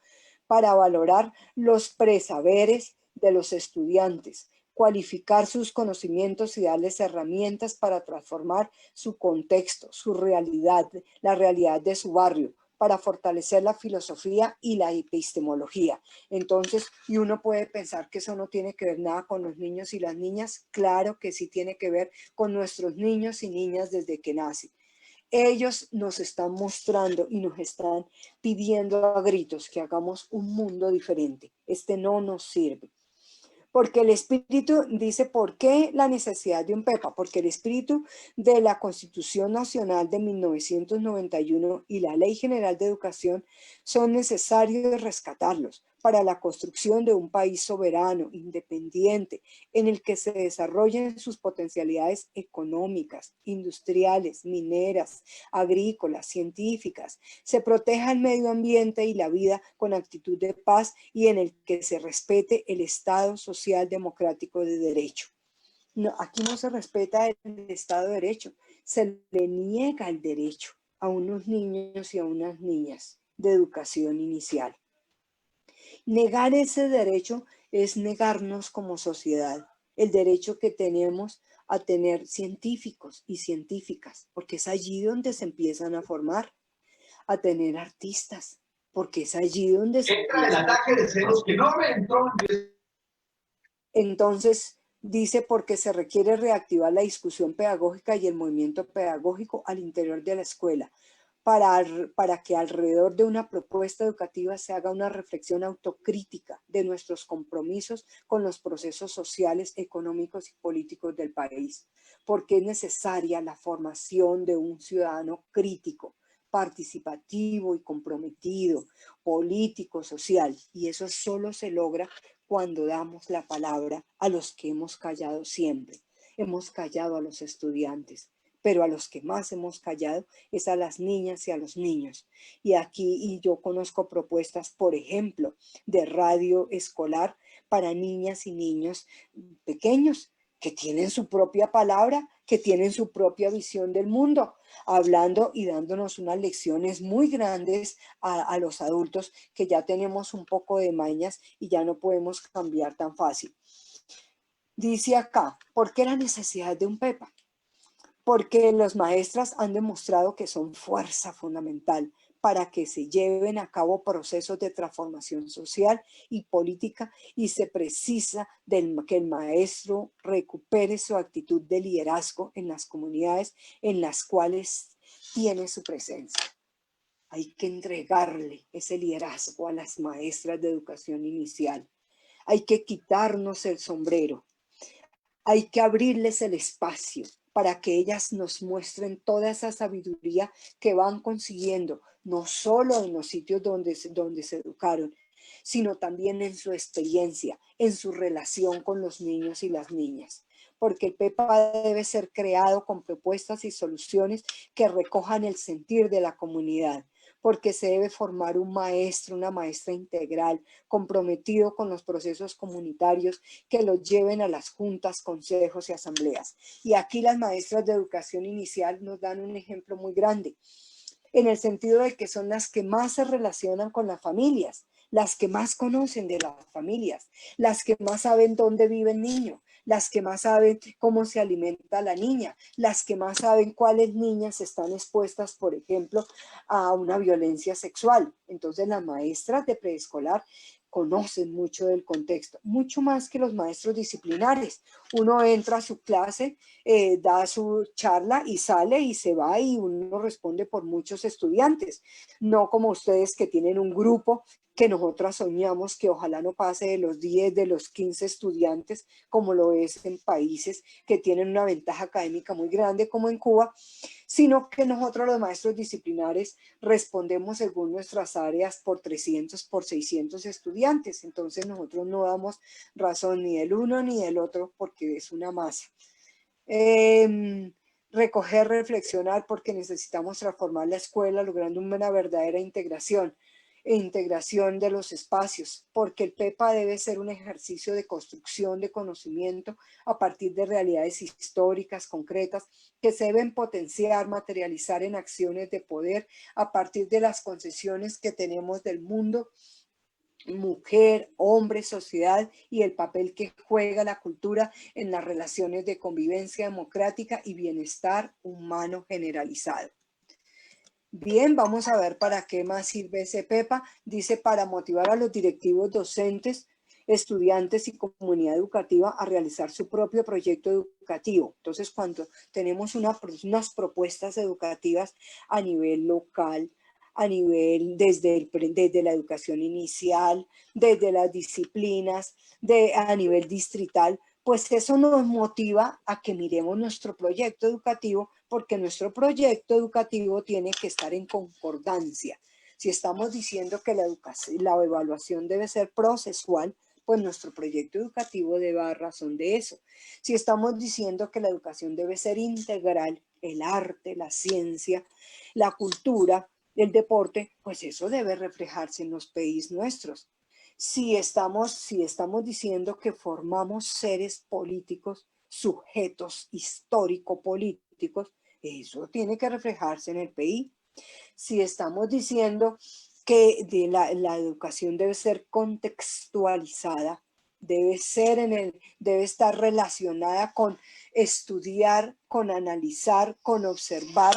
para valorar los presaberes de los estudiantes, cualificar sus conocimientos y darles herramientas para transformar su contexto, su realidad, la realidad de su barrio, para fortalecer la filosofía y la epistemología. Entonces, y uno puede pensar que eso no tiene que ver nada con los niños y las niñas. Claro que sí tiene que ver con nuestros niños y niñas desde que nacen. Ellos nos están mostrando y nos están pidiendo a gritos que hagamos un mundo diferente. Este no nos sirve. Porque el espíritu, dice, ¿por qué la necesidad de un PEPA? Porque el espíritu de la Constitución Nacional de 1991 y la Ley General de Educación son necesarios rescatarlos para la construcción de un país soberano, independiente, en el que se desarrollen sus potencialidades económicas, industriales, mineras, agrícolas, científicas, se proteja el medio ambiente y la vida con actitud de paz y en el que se respete el Estado social democrático de derecho. No, aquí no se respeta el Estado de Derecho, se le niega el derecho a unos niños y a unas niñas de educación inicial. Negar ese derecho es negarnos como sociedad, el derecho que tenemos a tener científicos y científicas, porque es allí donde se empiezan a formar, a tener artistas, porque es allí donde se entra el ataque de celos que no me entró. Entonces, dice, porque se requiere reactivar la discusión pedagógica y el movimiento pedagógico al interior de la escuela, para que alrededor de una propuesta educativa se haga una reflexión autocrítica de nuestros compromisos con los procesos sociales, económicos y políticos del país, porque es necesaria la formación de un ciudadano crítico, participativo y comprometido, político, social, y eso solo se logra cuando damos la palabra a los que hemos callado siempre. Hemos callado a los estudiantes, pero a los que más hemos callado es a las niñas y a los niños. Y yo conozco propuestas, por ejemplo, de radio escolar para niñas y niños pequeños que tienen su propia palabra, que tienen su propia visión del mundo, hablando y dándonos unas lecciones muy grandes a los adultos que ya tenemos un poco de mañas y ya no podemos cambiar tan fácil. Dice acá, ¿por qué la necesidad de un PEPA? Porque las maestras han demostrado que son fuerza fundamental para que se lleven a cabo procesos de transformación social y política, y se precisa que el maestro recupere su actitud de liderazgo en las comunidades en las cuales tiene su presencia. Hay que entregarle ese liderazgo a las maestras de educación inicial. Hay que quitarnos el sombrero. Hay que abrirles el espacio para que ellas nos muestren toda esa sabiduría que van consiguiendo, no solo en los sitios donde se educaron, sino también en su experiencia, en su relación con los niños y las niñas. Porque el PEPA debe ser creado con propuestas y soluciones que recojan el sentir de la comunidad, porque se debe formar un maestro, una maestra integral, comprometido con los procesos comunitarios que los lleven a las juntas, consejos y asambleas. Y aquí las maestras de educación inicial nos dan un ejemplo muy grande, en el sentido de que son las que más se relacionan con las familias, las que más conocen de las familias, las que más saben dónde vive el niño, las que más saben cómo se alimenta la niña, las que más saben cuáles niñas están expuestas, por ejemplo, a una violencia sexual. Entonces las maestras de preescolar conocen mucho del contexto, mucho más que los maestros disciplinares. Uno entra a su clase, da su charla y sale y se va, y uno responde por muchos estudiantes, no como ustedes que tienen un grupo que nosotras soñamos que ojalá no pase de los 10, de los 15 estudiantes, como lo es en países que tienen una ventaja académica muy grande como en Cuba, sino que nosotros los maestros disciplinares respondemos según nuestras áreas por 300, por 600 estudiantes. Entonces nosotros no damos razón ni del uno ni del otro porque es una masa. Recoger, reflexionar, porque necesitamos transformar la escuela logrando una verdadera integración de los espacios, porque el PEPA debe ser un ejercicio de construcción de conocimiento a partir de realidades históricas, concretas, que se deben potenciar, materializar en acciones de poder a partir de las concesiones que tenemos del mundo, mujer, hombre, sociedad, y el papel que juega la cultura en las relaciones de convivencia democrática y bienestar humano generalizado. Bien, vamos a ver para qué más sirve ese PEPA. Dice: para motivar a los directivos, docentes, estudiantes y comunidad educativa a realizar su propio proyecto educativo. Entonces, cuando tenemos unas propuestas educativas a nivel local, a nivel desde la educación inicial, desde las disciplinas, a nivel distrital, pues eso nos motiva a que miremos nuestro proyecto educativo, porque nuestro proyecto educativo tiene que estar en concordancia. Si estamos diciendo que la evaluación debe ser procesual, pues nuestro proyecto educativo debe dar razón de eso. Si estamos diciendo que la educación debe ser integral, el arte, la ciencia, la cultura, el deporte, pues eso debe reflejarse en los PIs nuestros. Si estamos diciendo que formamos seres políticos, sujetos histórico-políticos, eso tiene que reflejarse en el PI. Si estamos diciendo que la educación debe ser contextualizada, debe estar relacionada con estudiar, con analizar, con observar.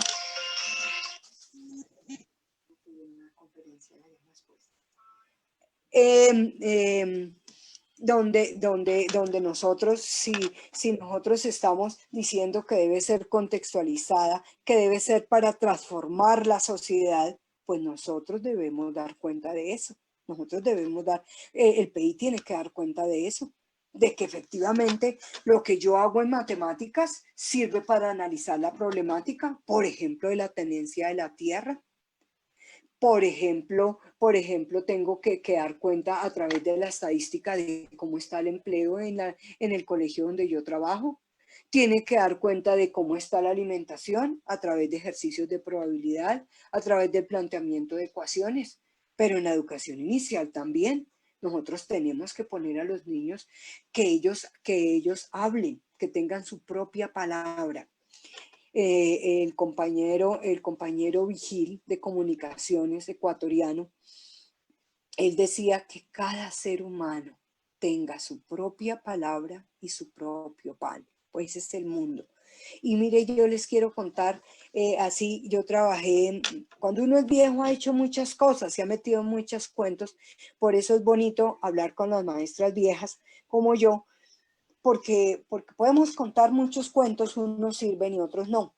Donde nosotros, si nosotros estamos diciendo que debe ser contextualizada, que debe ser para transformar la sociedad, pues nosotros debemos dar cuenta de eso. Nosotros debemos el PI tiene que dar cuenta de eso, de que efectivamente lo que yo hago en matemáticas sirve para analizar la problemática, por ejemplo, de la tenencia de la tierra. Por ejemplo, tengo que dar cuenta a través de la estadística de cómo está el empleo en el colegio donde yo trabajo. Tiene que dar cuenta de cómo está la alimentación a través de ejercicios de probabilidad, a través del planteamiento de ecuaciones. Pero en la educación inicial también nosotros tenemos que poner a los niños que ellos hablen, que tengan su propia palabra. El compañero Vigil de Comunicaciones ecuatoriano, él decía que cada ser humano tenga su propia palabra y su propio pan. Pues ese es el mundo. Y mire, yo les quiero contar, así yo trabajé, cuando uno es viejo ha hecho muchas cosas, se ha metido en muchos cuentos, por eso es bonito hablar con las maestras viejas como yo, porque podemos contar muchos cuentos, unos sirven y otros no.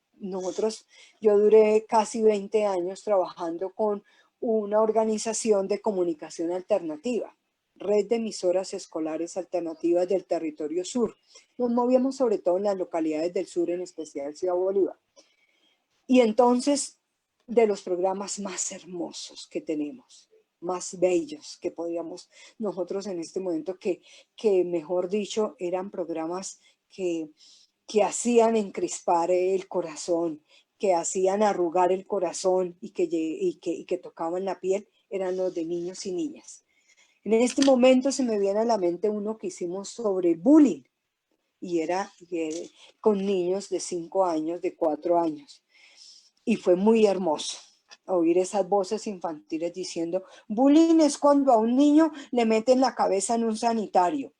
Yo duré casi 20 años trabajando con una organización de comunicación alternativa, Red de Emisoras Escolares Alternativas del Territorio Sur. Nos movíamos sobre todo en las localidades del sur, en especial Ciudad Bolívar. Y entonces, de los programas más hermosos que tenemos, más bellos que podíamos nosotros en este momento, que mejor dicho, eran programas que hacían encrispar el corazón, que hacían arrugar el corazón y que tocaban la piel, eran los de niños y niñas. En este momento se me viene a la mente uno que hicimos sobre el bullying, y era con niños de 5 años, de 4 años. Y fue muy hermoso oír esas voces infantiles diciendo, bullying es cuando a un niño le meten la cabeza en un sanitario.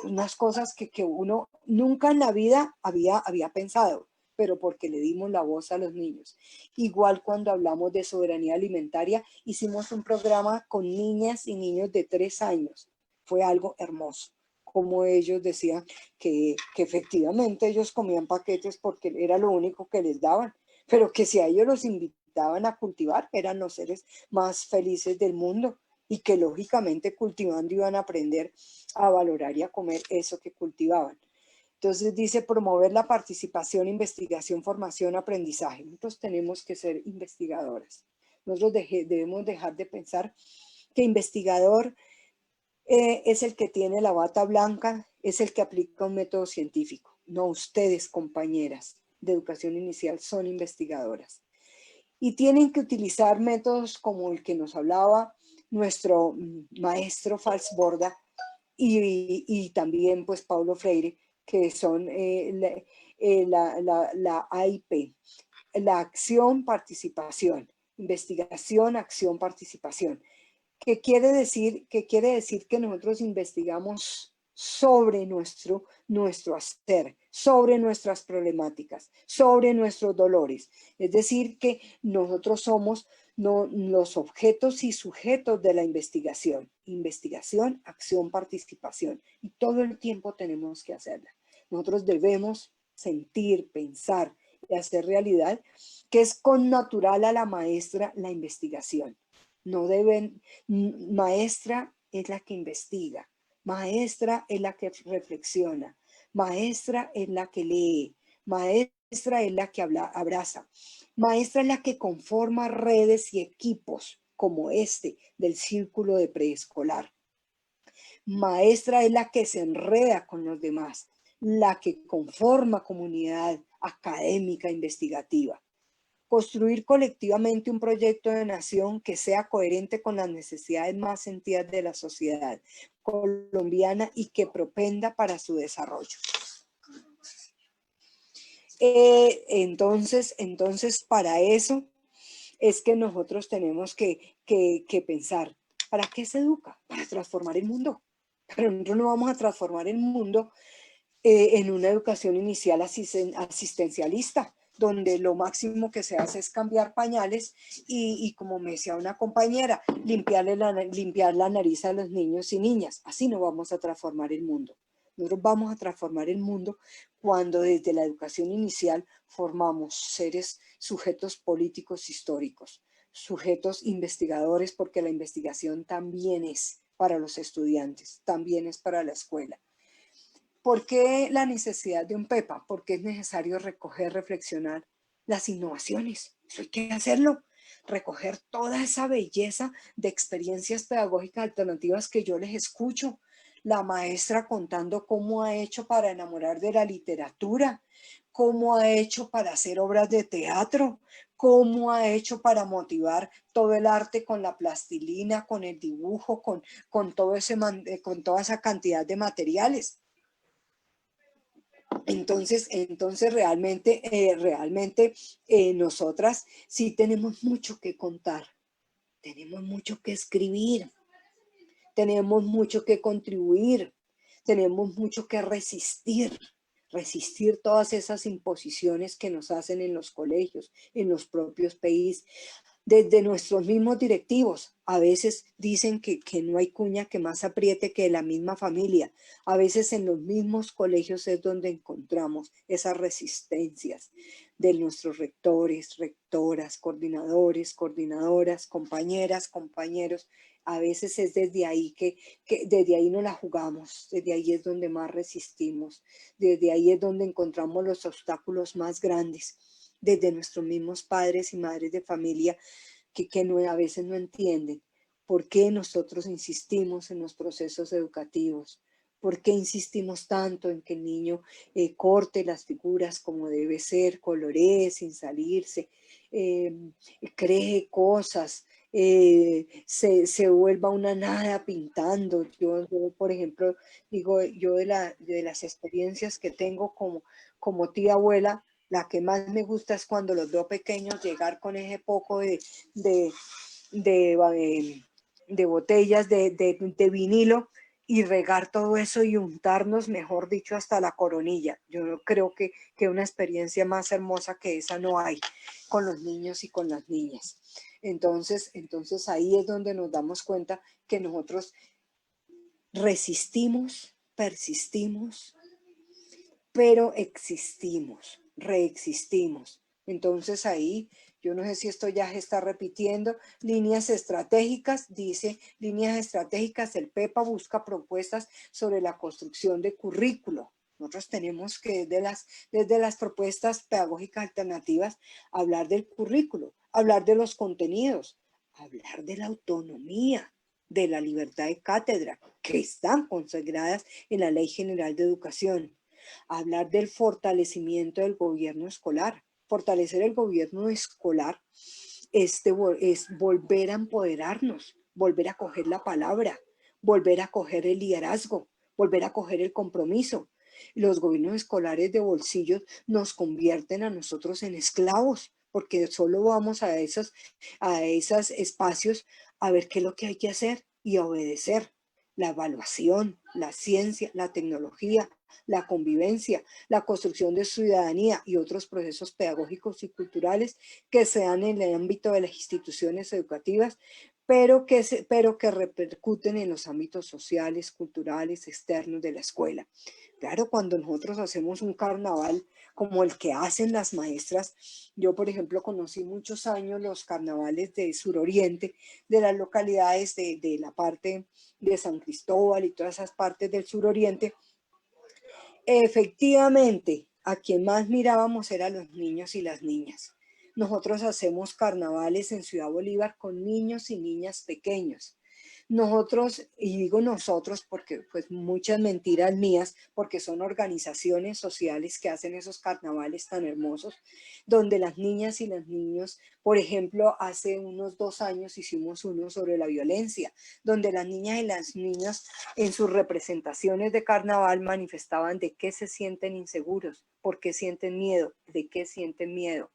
Unas cosas que uno nunca en la vida había pensado, pero porque le dimos la voz a los niños. Igual cuando hablamos de soberanía alimentaria, hicimos un programa con niñas y niños de 3 años. Fue algo hermoso, como ellos decían que efectivamente ellos comían paquetes porque era lo único que les daban, pero que si a ellos los invitaban a cultivar, eran los seres más felices del mundo y que lógicamente cultivando iban a aprender a valorar y a comer eso que cultivaban. Entonces dice promover la participación, investigación, formación, aprendizaje. Nosotros tenemos que ser investigadoras. Nosotros debemos dejar de pensar que investigador es el que tiene la bata blanca, es el que aplica un método científico. No, ustedes, compañeras de educación inicial, son investigadoras. Y tienen que utilizar métodos como el que nos hablaba nuestro maestro Falsborda y también pues Paulo Freire, que son la AIP, la acción, participación, investigación, acción, participación. ¿Qué quiere decir? Que nosotros investigamos sobre nuestro hacer, sobre nuestras problemáticas, sobre nuestros dolores. Es decir, que nosotros somos los objetos y sujetos de la investigación. Investigación, acción, participación. Y todo el tiempo tenemos que hacerla. Nosotros debemos sentir, pensar y hacer realidad, que es connatural a la maestra la investigación. No deben, maestra es la que investiga, maestra es la que reflexiona, maestra es la que lee, maestra es la que abraza, maestra es la que conforma redes y equipos como este del círculo de preescolar. Maestra es la que se enreda con los demás, la que conforma comunidad académica investigativa. Construir colectivamente un proyecto de nación que sea coherente con las necesidades más sentidas de la sociedad colombiana y que propenda para su desarrollo. Entonces, para eso es que nosotros tenemos que pensar, ¿para qué se educa? Para transformar el mundo. Pero nosotros no vamos a transformar el mundo en una educación inicial asistencialista, donde lo máximo que se hace es cambiar pañales y como me decía una compañera, limpiar la nariz a los niños y niñas. Así no vamos a transformar el mundo. Nosotros vamos a transformar el mundo cuando desde la educación inicial formamos sujetos políticos históricos, sujetos investigadores, porque la investigación también es para los estudiantes, también es para la escuela. ¿Por qué la necesidad de un PEPA? Porque es necesario recoger, reflexionar las innovaciones. Eso hay que hacerlo. Recoger toda esa belleza de experiencias pedagógicas alternativas que yo les escucho. La maestra contando cómo ha hecho para enamorar de la literatura, cómo ha hecho para hacer obras de teatro, cómo ha hecho para motivar todo el arte con la plastilina, con el dibujo, con toda esa cantidad de materiales. Entonces realmente nosotras sí tenemos mucho que contar, tenemos mucho que escribir, tenemos mucho que contribuir, tenemos mucho que resistir resistir todas esas imposiciones que nos hacen en los colegios, en los propios países. Desde nuestros mismos directivos, a veces dicen que no hay cuña que más apriete que la misma familia. A veces en los mismos colegios es donde encontramos esas resistencias de nuestros rectores, rectoras, coordinadores, coordinadoras, compañeras, compañeros. A veces es desde ahí que desde ahí no la jugamos, desde ahí es donde más resistimos, desde ahí es donde encontramos los obstáculos más grandes, desde nuestros mismos padres y madres de familia que no, a veces no entienden por qué nosotros insistimos en los procesos educativos, por qué insistimos tanto en que el niño corte las figuras como debe ser, coloree sin salirse, cree cosas, se vuelva una nada pintando. Yo, por ejemplo, digo, yo de las experiencias que tengo como tía abuela, la que más me gusta es cuando los veo pequeños llegar con ese poco de, de, de botellas de vinilo y regar todo eso y untarnos, mejor dicho, hasta la coronilla. Yo creo que una experiencia más hermosa que esa no hay con los niños y con las niñas. Entonces ahí es donde nos damos cuenta que nosotros resistimos, persistimos, pero existimos, reexistimos. Entonces ahí, yo no sé si esto ya se está repitiendo, líneas estratégicas, dice, líneas estratégicas, el PEPA busca propuestas sobre la construcción de currículo. Nosotros tenemos que desde las propuestas pedagógicas alternativas hablar del currículo, hablar de los contenidos, hablar de la autonomía, de la libertad de cátedra, que están consagradas en la Ley General de Educación. Hablar del fortalecimiento del gobierno escolar. Fortalecer el gobierno escolar es volver a empoderarnos, volver a coger la palabra, volver a coger el liderazgo, volver a coger el compromiso. Los gobiernos escolares de bolsillos nos convierten a nosotros en esclavos, porque solo vamos a esos espacios a ver qué es lo que hay que hacer y a obedecer. La evaluación, la ciencia, la tecnología, la convivencia, la construcción de ciudadanía y otros procesos pedagógicos y culturales que se dan en el ámbito de las instituciones educativas, pero que repercuten en los ámbitos sociales, culturales, externos de la escuela. Claro, cuando nosotros hacemos un carnaval como el que hacen las maestras, yo por ejemplo conocí muchos años los carnavales de suroriente, de las localidades de la parte de San Cristóbal y todas esas partes del suroriente. Efectivamente, a quien más mirábamos eran los niños y las niñas. Nosotros hacemos carnavales en Ciudad Bolívar con niños y niñas pequeños. Nosotros, y digo nosotros porque pues muchas mentiras mías, porque son organizaciones sociales que hacen esos carnavales tan hermosos, donde las niñas y los niños, por ejemplo, hace unos 2 años hicimos uno sobre la violencia, donde las niñas y las niñas en sus representaciones de carnaval manifestaban de qué se sienten inseguros, por qué sienten miedo, de qué sienten miedo,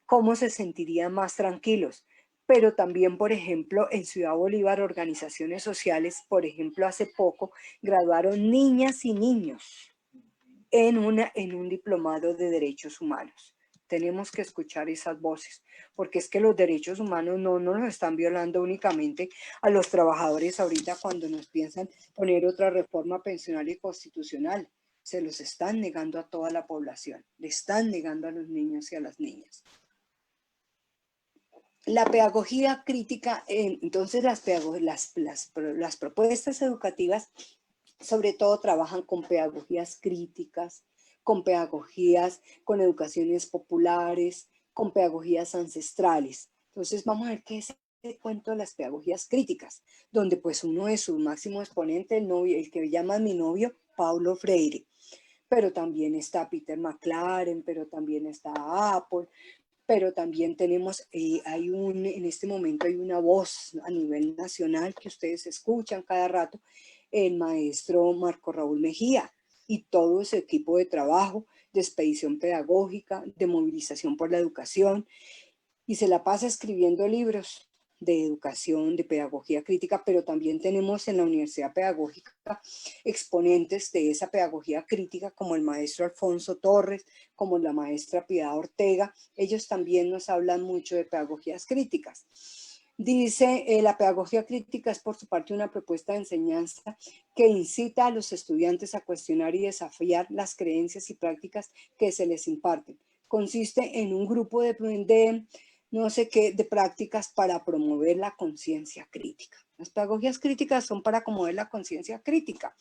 cómo se sentirían más tranquilos. Pero también, por ejemplo, en Ciudad Bolívar, organizaciones sociales, por ejemplo, hace poco graduaron niñas y niños en un diplomado de derechos humanos. Tenemos que escuchar esas voces, porque es que los derechos humanos no nos están violando únicamente a los trabajadores ahorita cuando nos piensan poner otra reforma pensional y constitucional. Se los están negando a toda la población, le están negando a los niños y a las niñas. La pedagogía crítica, entonces las propuestas educativas sobre todo trabajan con pedagogías críticas, con pedagogías, con educaciones populares, con pedagogías ancestrales. Entonces vamos a ver qué es el cuento de las pedagogías críticas, donde pues uno de sus máximos exponentes, el que llaman mi novio, Paulo Freire, pero también está Peter McLaren, pero también está Apple, pero también tenemos, en este momento hay una voz a nivel nacional que ustedes escuchan cada rato, el maestro Marco Raúl Mejía y todo ese equipo de trabajo, de expedición pedagógica, de movilización por la educación, y se la pasa escribiendo libros. de educación, de pedagogía crítica, pero también tenemos en la Universidad Pedagógica exponentes de esa pedagogía crítica como el maestro Alfonso Torres, como la maestra Piedad Ortega. Ellos también nos hablan mucho de pedagogías críticas. Dice, la pedagogía crítica es por su parte una propuesta de enseñanza que incita a los estudiantes a cuestionar y desafiar las creencias y prácticas que se les imparten. Consiste en un grupo de no sé qué, de prácticas para promover la conciencia crítica. Las pedagogías críticas son para promover la conciencia crítica,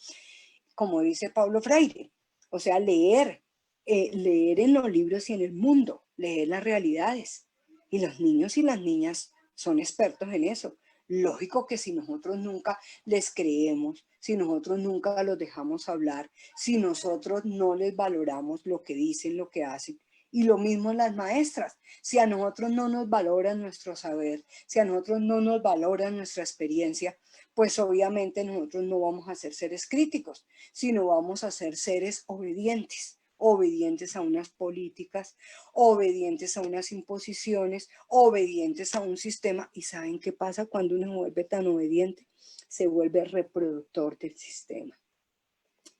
como dice Paulo Freire. O sea, leer en los libros y en el mundo, leer las realidades. Y los niños y las niñas son expertos en eso. Lógico que si nosotros nunca les creemos, si nosotros nunca los dejamos hablar, si nosotros no les valoramos lo que dicen, lo que hacen, y lo mismo las maestras, si a nosotros no nos valoran nuestro saber, si a nosotros no nos valoran nuestra experiencia, pues obviamente nosotros no vamos a ser seres críticos, sino vamos a ser seres obedientes, obedientes a unas políticas, obedientes a unas imposiciones, obedientes a un sistema. ¿Y saben qué pasa cuando uno se vuelve tan obediente? Se vuelve reproductor del sistema.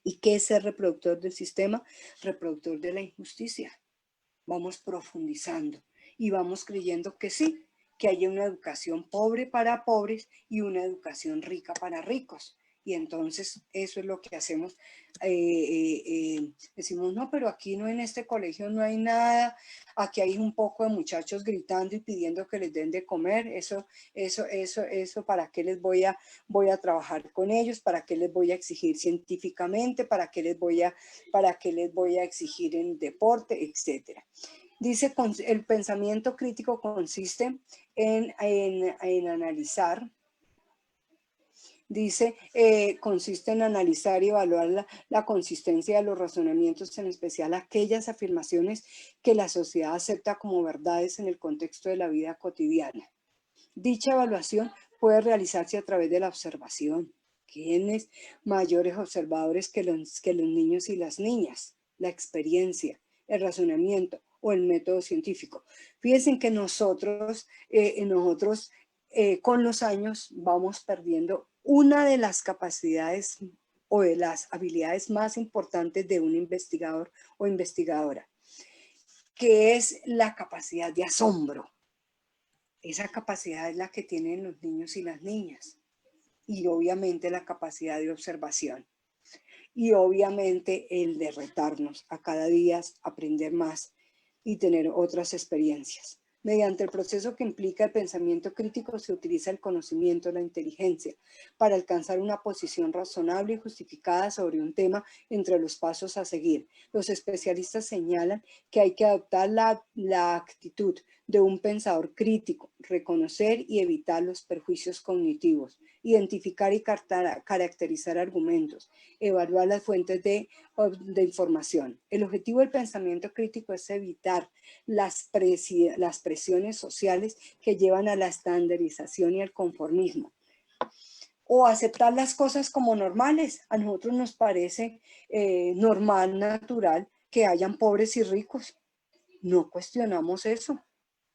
¿Y qué es ser reproductor del sistema? Reproductor de la injusticia. Vamos profundizando y vamos creyendo que sí, que haya una educación pobre para pobres y una educación rica para ricos. Y entonces eso es lo que hacemos. Decimos, no, pero aquí no, en este colegio no hay nada, aquí hay un poco de muchachos gritando y pidiendo que les den de comer, eso, ¿para qué les voy a trabajar con ellos? ¿Para qué les voy a exigir científicamente? ¿Para qué les voy a exigir en deporte, etcétera? Dice, el pensamiento crítico consiste en analizar. Dice, consiste en analizar y evaluar la consistencia de los razonamientos, en especial aquellas afirmaciones que la sociedad acepta como verdades en el contexto de la vida cotidiana. Dicha evaluación puede realizarse a través de la observación. ¿Quiénes mayores observadores que los niños y las niñas? La experiencia, el razonamiento o el método científico. Fíjense que nosotros con los años vamos perdiendo una de las capacidades o de las habilidades más importantes de un investigador o investigadora, que es la capacidad de asombro. Esa capacidad es la que tienen los niños y las niñas. Y obviamente la capacidad de observación. Y obviamente el de retarnos a cada día, aprender más y tener otras experiencias. Mediante el proceso que implica el pensamiento crítico se utiliza el conocimiento, la inteligencia, para alcanzar una posición razonable y justificada sobre un tema entre los pasos a seguir. Los especialistas señalan que hay que adoptar la actitud de un pensador crítico, reconocer y evitar los perjuicios cognitivos, identificar y caracterizar argumentos, evaluar las fuentes de información. El objetivo del pensamiento crítico es evitar las presiones sociales que llevan a la estandarización y al conformismo, o aceptar las cosas como normales. A nosotros nos parece normal, natural, que hayan pobres y ricos. No cuestionamos eso.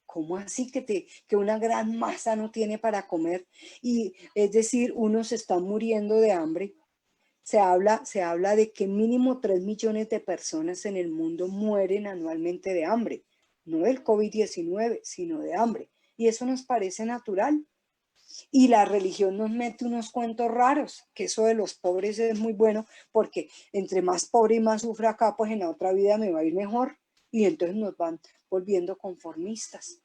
¿Cómo así que una gran masa no tiene para comer? Y es decir, unos están muriendo de hambre. Se habla de que mínimo 3 millones de personas en el mundo mueren anualmente de hambre. No del COVID-19, sino de hambre. Y eso nos parece natural. Y la religión nos mete unos cuentos raros, que eso de los pobres es muy bueno, porque entre más pobre y más sufra acá, pues en la otra vida me va a ir mejor. Y entonces nos van volviendo conformistas.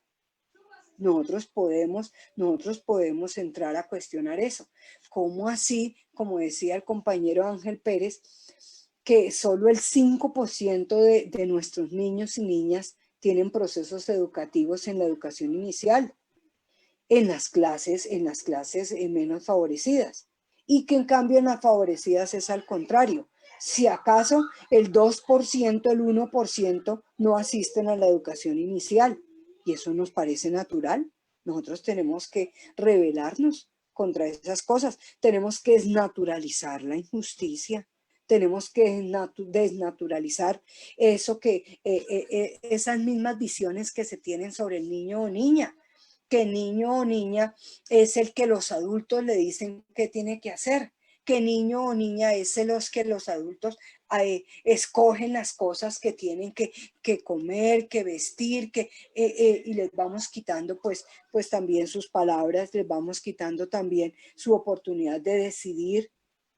Nosotros podemos entrar a cuestionar eso. ¿Cómo así, como decía el compañero Ángel Pérez, que solo el 5% de nuestros niños y niñas tienen procesos educativos en la educación inicial, en las clases menos favorecidas? Y que en cambio en las favorecidas es al contrario. Si acaso el 2%, el 1% no asisten a la educación inicial. Y eso nos parece natural. Nosotros tenemos que rebelarnos contra esas cosas. Tenemos que desnaturalizar la injusticia. Tenemos que desnaturalizar eso esas mismas visiones que se tienen sobre el niño o niña. que niño o niña es el que los adultos le dicen qué tiene que hacer, que niño o niña es los que los adultos escogen las cosas que tienen que comer, que vestir, y les vamos quitando pues también sus palabras, les vamos quitando también su oportunidad de decidir,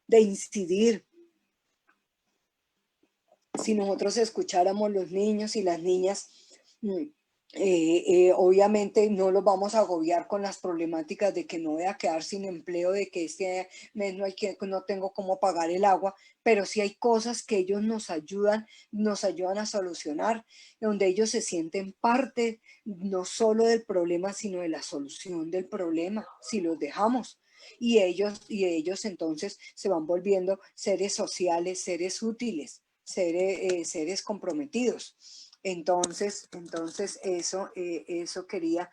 de incidir. Si nosotros escucháramos los niños y las niñas, obviamente no los vamos a agobiar con las problemáticas de que no voy a quedar sin empleo, de que este mes no tengo cómo pagar el agua, pero sí hay cosas que ellos nos ayudan a solucionar, donde ellos se sienten parte no solo del problema, sino de la solución del problema, si los dejamos. Y ellos entonces se van volviendo seres sociales, seres útiles, seres comprometidos. Entonces eso quería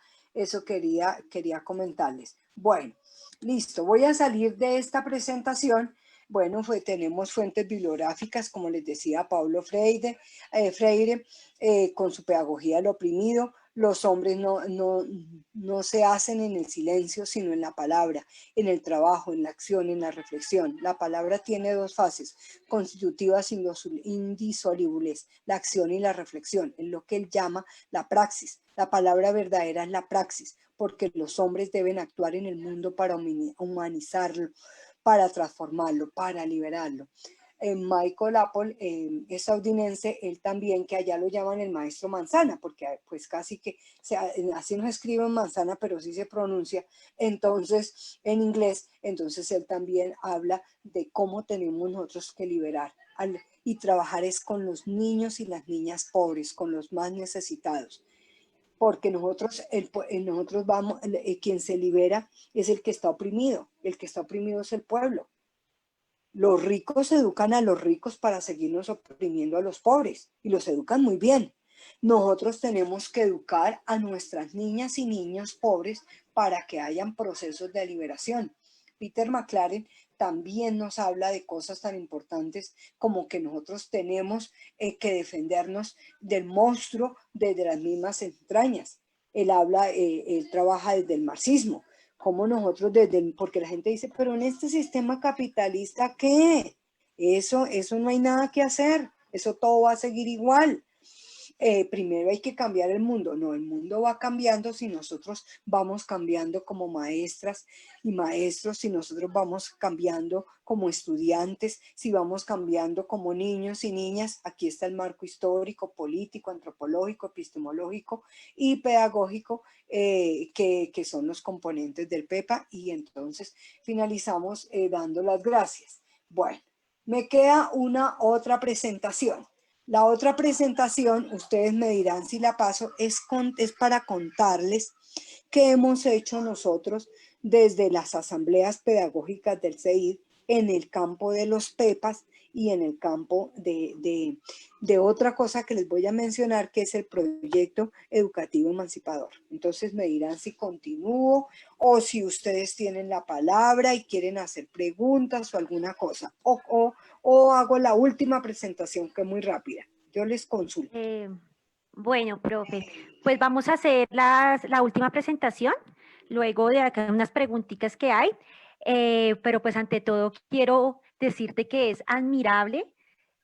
comentarles. Bueno, listo, voy a salir de esta presentación. Bueno, tenemos fuentes bibliográficas, como les decía Paulo Freire, con su pedagogía del oprimido. Los hombres no se hacen en el silencio, sino en la palabra, en el trabajo, en la acción, en la reflexión. La palabra tiene dos fases constitutivas indisolubles, la acción y la reflexión, en lo que él llama la praxis. La palabra verdadera es la praxis, porque los hombres deben actuar en el mundo para humanizarlo, para transformarlo, para liberarlo. Michael Apple, estadounidense, él también, que allá lo llaman el maestro manzana, porque pues casi que, así no se escribe en manzana, pero sí se pronuncia, entonces, en inglés, entonces él también habla de cómo tenemos nosotros que liberar y trabajar es con los niños y las niñas pobres, con los más necesitados. Porque nosotros vamos, quien se libera es el que está oprimido es el pueblo. Los ricos educan a los ricos para seguirnos oprimiendo a los pobres y los educan muy bien. Nosotros tenemos que educar a nuestras niñas y niños pobres para que hayan procesos de liberación. Peter McLaren también nos habla de cosas tan importantes como que nosotros tenemos que defendernos del monstruo desde las mismas entrañas. Él trabaja desde el marxismo. Como nosotros porque la gente dice, pero en este sistema capitalista, ¿qué? Eso no hay nada que hacer, eso todo va a seguir igual. Primero hay que cambiar el mundo. No, el mundo va cambiando si nosotros vamos cambiando como maestras y maestros, si nosotros vamos cambiando como estudiantes, si vamos cambiando como niños y niñas. Aquí está el marco histórico, político, antropológico, epistemológico y pedagógico, que son los componentes del PEPA. Y entonces finalizamos dando las gracias. Bueno, me queda una otra presentación. La otra presentación, ustedes me dirán si la paso, es para contarles qué hemos hecho nosotros desde las asambleas pedagógicas del CEID en el campo de los PEPAs y en el campo de otra cosa que les voy a mencionar, que es el proyecto educativo emancipador. Entonces me dirán si continúo o si ustedes tienen la palabra y quieren hacer preguntas o alguna cosa. O hago la última presentación, que es muy rápida. Yo les consulto. Bueno, profe, pues vamos a hacer la última presentación, luego de acá unas preguntitas que hay, pero pues ante todo quiero decirte que es admirable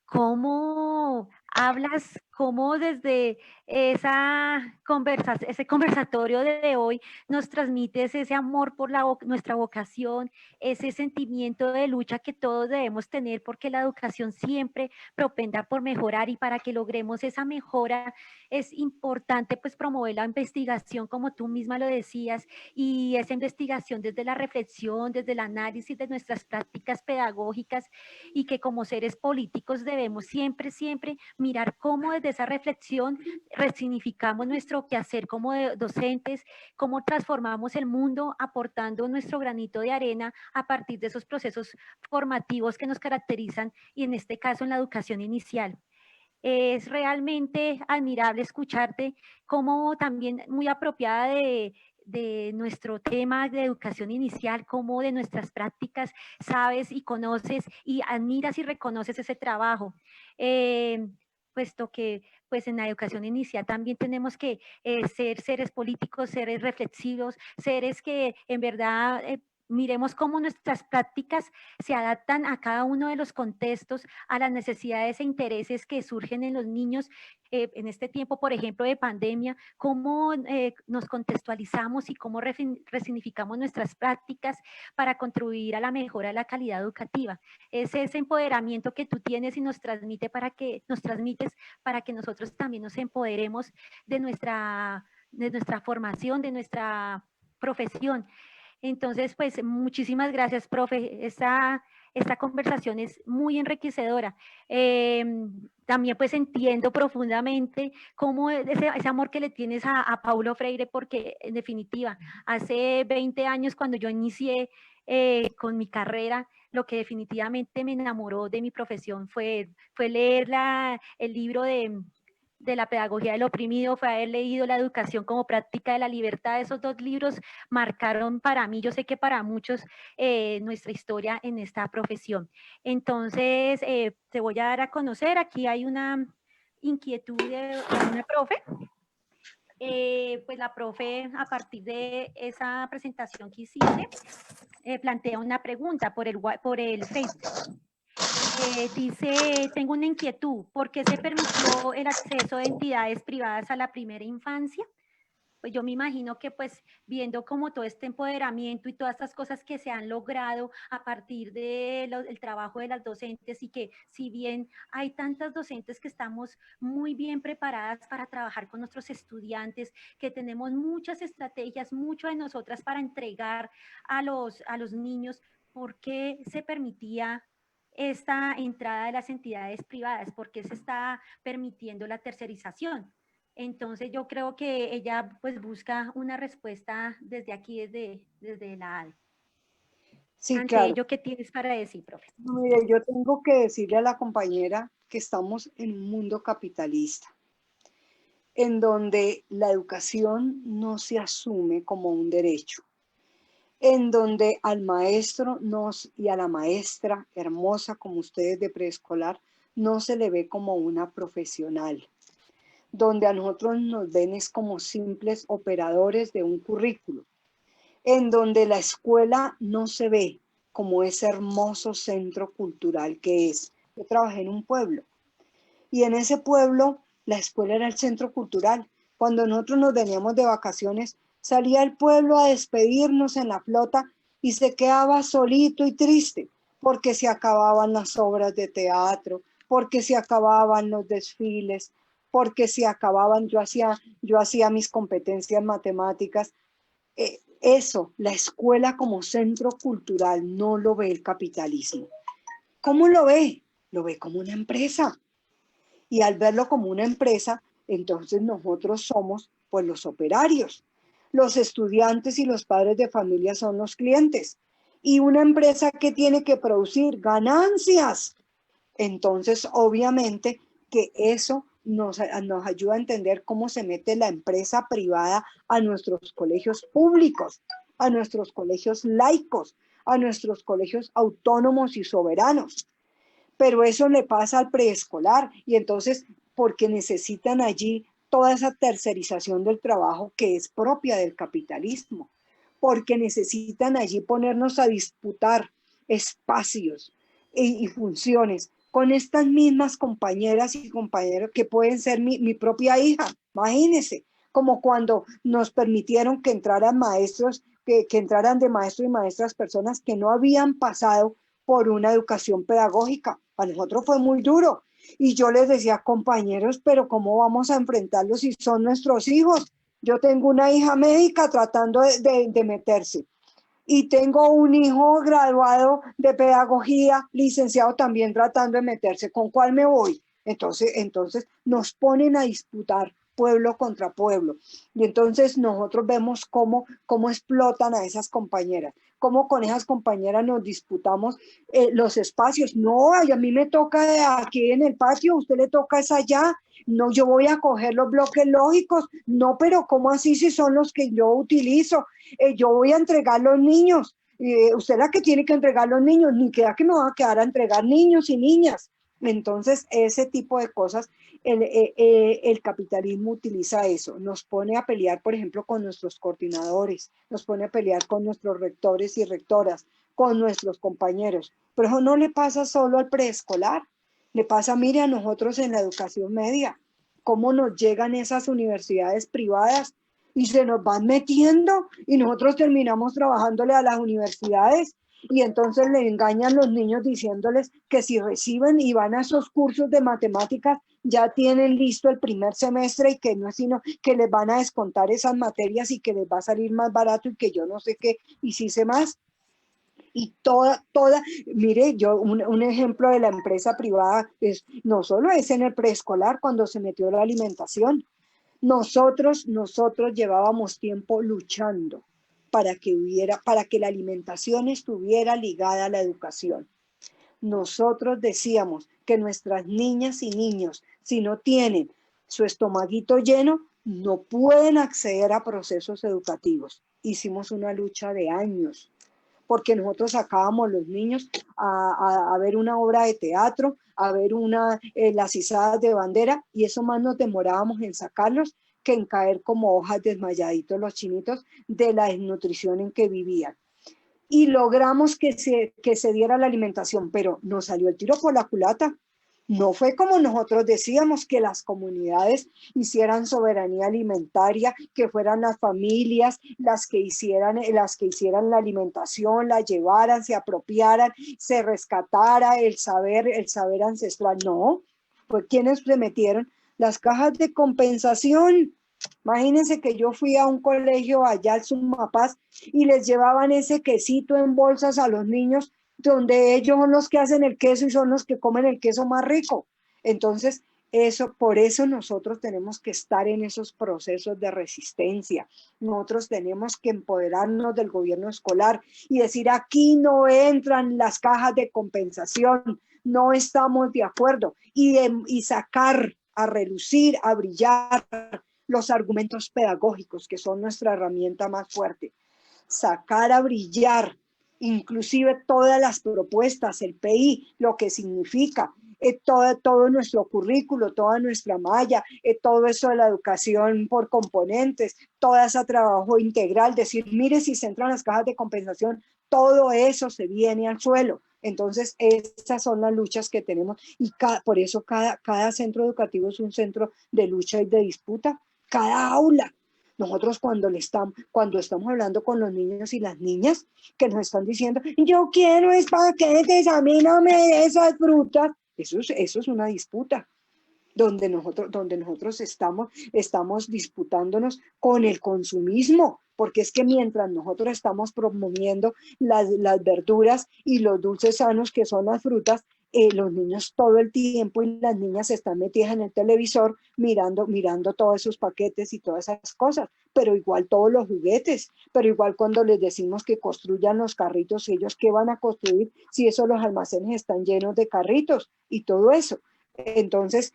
cómo hablas, cómo desde ese conversatorio de hoy nos transmites ese amor por nuestra vocación, ese sentimiento de lucha que todos debemos tener, porque la educación siempre propenda por mejorar, y para que logremos esa mejora es importante pues promover la investigación, como tú misma lo decías, y esa investigación desde la reflexión, desde el análisis de nuestras prácticas pedagógicas, y que como seres políticos debemos siempre mirar cómo desde esa reflexión resignificamos nuestro quehacer como docentes, cómo transformamos el mundo aportando nuestro granito de arena a partir de esos procesos formativos que nos caracterizan, y en este caso en la educación inicial. Es realmente admirable escucharte, como también muy apropiada de nuestro tema de educación inicial, como de nuestras prácticas, sabes y conoces y admiras y reconoces ese trabajo. puesto que pues en la educación inicial también tenemos que ser seres políticos, seres reflexivos, seres que en verdad miremos cómo nuestras prácticas se adaptan a cada uno de los contextos, a las necesidades e intereses que surgen en los niños en este tiempo, por ejemplo, de pandemia, cómo nos contextualizamos y cómo resignificamos nuestras prácticas para contribuir a la mejora de la calidad educativa. Es ese empoderamiento que tú tienes y nos transmites para que nosotros también nos empoderemos de nuestra formación, de nuestra profesión. Entonces, pues muchísimas gracias, profe. Esta conversación es muy enriquecedora. También pues entiendo profundamente cómo ese amor que le tienes a Paulo Freire, porque en definitiva, hace 20 años cuando yo inicié con mi carrera, lo que definitivamente me enamoró de mi profesión fue leer el libro de la pedagogía del oprimido, fue haber leído La educación como práctica de la libertad. Esos dos libros marcaron para mí, yo sé que para muchos, nuestra historia en esta profesión. Entonces, te voy a dar a conocer, aquí hay una inquietud de una profe. Pues la profe, a partir de esa presentación que hiciste, plantea una pregunta por el Facebook. Dice, tengo una inquietud, ¿por qué se permitió el acceso de entidades privadas a la primera infancia? Pues yo me imagino que pues viendo como todo este empoderamiento y todas estas cosas que se han logrado a partir del trabajo de las docentes, y que si bien hay tantas docentes que estamos muy bien preparadas para trabajar con nuestros estudiantes, que tenemos muchas estrategias, mucho de nosotras para entregar a los niños, ¿por qué se permitía esta entrada de las entidades privadas? ¿Por qué se está permitiendo la tercerización? Entonces yo creo que ella pues busca una respuesta desde aquí, desde la ADE. Sí, Ante claro. ello, ¿qué tienes para decir, profe? Mire, yo tengo que decirle a la compañera que estamos en un mundo capitalista, en donde la educación no se asume como un derecho, en donde al maestro y a la maestra hermosa como ustedes de preescolar no se le ve como una profesional, donde a nosotros nos ven es como simples operadores de un currículo, en donde la escuela no se ve como ese hermoso centro cultural que es. Yo trabajé en un pueblo y en ese pueblo la escuela era el centro cultural. Cuando nosotros nos veníamos de vacaciones, salía el pueblo a despedirnos en la flota y se quedaba solito y triste porque se acababan las obras de teatro, porque se acababan los desfiles, porque se acababan, yo hacía mis competencias matemáticas. Eso, la escuela como centro cultural no lo ve el capitalismo. ¿Cómo lo ve? Lo ve como una empresa. Y al verlo como una empresa, entonces nosotros somos pues los operarios. Los estudiantes y los padres de familia son los clientes. Y una empresa que tiene que producir ganancias. Entonces, obviamente que eso nos ayuda a entender cómo se mete la empresa privada a nuestros colegios públicos, a nuestros colegios laicos, a nuestros colegios autónomos y soberanos. Pero eso le pasa al preescolar y entonces porque necesitan allí toda esa tercerización del trabajo que es propia del capitalismo, porque necesitan allí ponernos a disputar espacios y funciones con estas mismas compañeras y compañeros que pueden ser mi propia hija. Imagínense, como cuando nos permitieron que entraran maestros, que entraran de maestros y maestras personas que no habían pasado por una educación pedagógica. Para nosotros fue muy duro. Y yo les decía, compañeros, pero ¿cómo vamos a enfrentarlos si son nuestros hijos? Yo tengo una hija médica tratando de meterse. Y tengo un hijo graduado de pedagogía, licenciado también tratando de meterse. ¿Con cuál me voy? Entonces nos ponen a disputar pueblo contra pueblo. Y entonces nosotros vemos cómo explotan a esas compañeras, cómo con esas compañeras nos disputamos los espacios. No, a mí me toca aquí en el patio, usted le toca es allá. No, yo voy a coger los bloques lógicos. No, pero ¿cómo así si son los que yo utilizo? Yo voy a entregar los niños. Usted es la que tiene que entregar los niños. Ni queda que me va a quedar a entregar niños y niñas. Entonces, ese tipo de cosas, el capitalismo utiliza eso, nos pone a pelear, por ejemplo, con nuestros coordinadores, nos pone a pelear con nuestros rectores y rectoras, con nuestros compañeros. Pero eso no le pasa solo al preescolar, le pasa, mire, a nosotros en la educación media, cómo nos llegan esas universidades privadas y se nos van metiendo y nosotros terminamos trabajándole a las universidades. Y entonces le engañan los niños diciéndoles que si reciben y van a esos cursos de matemáticas, ya tienen listo el primer semestre y que no es sino que les van a descontar esas materias y que les va a salir más barato y que yo no sé qué, y si sé más. Y mire, yo un ejemplo de la empresa privada es, no solo es en el preescolar cuando se metió la alimentación, nosotros llevábamos tiempo luchando para que la alimentación estuviera ligada a la educación. Nosotros decíamos que nuestras niñas y niños, si no tienen su estomaguito lleno, no pueden acceder a procesos educativos. Hicimos una lucha de años, porque nosotros sacábamos los niños a ver una obra de teatro, a ver las izadas de bandera, y eso más nos demorábamos en sacarlos que en caer como hojas desmayaditos los chinitos de la desnutrición en que vivían. Y logramos que se diera la alimentación, pero nos salió el tiro por la culata. No fue como nosotros decíamos, que las comunidades hicieran soberanía alimentaria, que fueran las familias las que hicieran la alimentación, la llevaran, se apropiaran, se rescatara el saber ancestral. No, pues ¿quiénes se metieron? Las cajas de compensación. Imagínense que yo fui a un colegio allá al Sumapaz y les llevaban ese quesito en bolsas a los niños, donde ellos son los que hacen el queso y son los que comen el queso más rico. Entonces, por eso nosotros tenemos que estar en esos procesos de resistencia. Nosotros tenemos que empoderarnos del gobierno escolar y decir, aquí no entran las cajas de compensación, no estamos de acuerdo, y sacar a relucir, a brillar los argumentos pedagógicos, que son nuestra herramienta más fuerte. Sacar a brillar inclusive todas las propuestas, el PI, lo que significa, todo nuestro currículo, toda nuestra malla, todo eso de la educación por componentes, todo ese trabajo integral, decir, mire, si se entran las cajas de compensación, todo eso se viene al suelo. Entonces, esas son las luchas que tenemos y por eso cada centro educativo es un centro de lucha y de disputa, cada aula. Nosotros cuando estamos hablando con los niños y las niñas que nos están diciendo, yo quiero espaguetes, a mí no me de esas frutas, eso es una disputa, donde nosotros estamos disputándonos con el consumismo, porque es que mientras nosotros estamos promoviendo las verduras y los dulces sanos que son las frutas, los niños todo el tiempo y las niñas están metidas en el televisor mirando todos esos paquetes y todas esas cosas, pero igual todos los juguetes, pero igual cuando les decimos que construyan los carritos, ellos ¿qué van a construir si esos los almacenes están llenos de carritos y todo eso? Entonces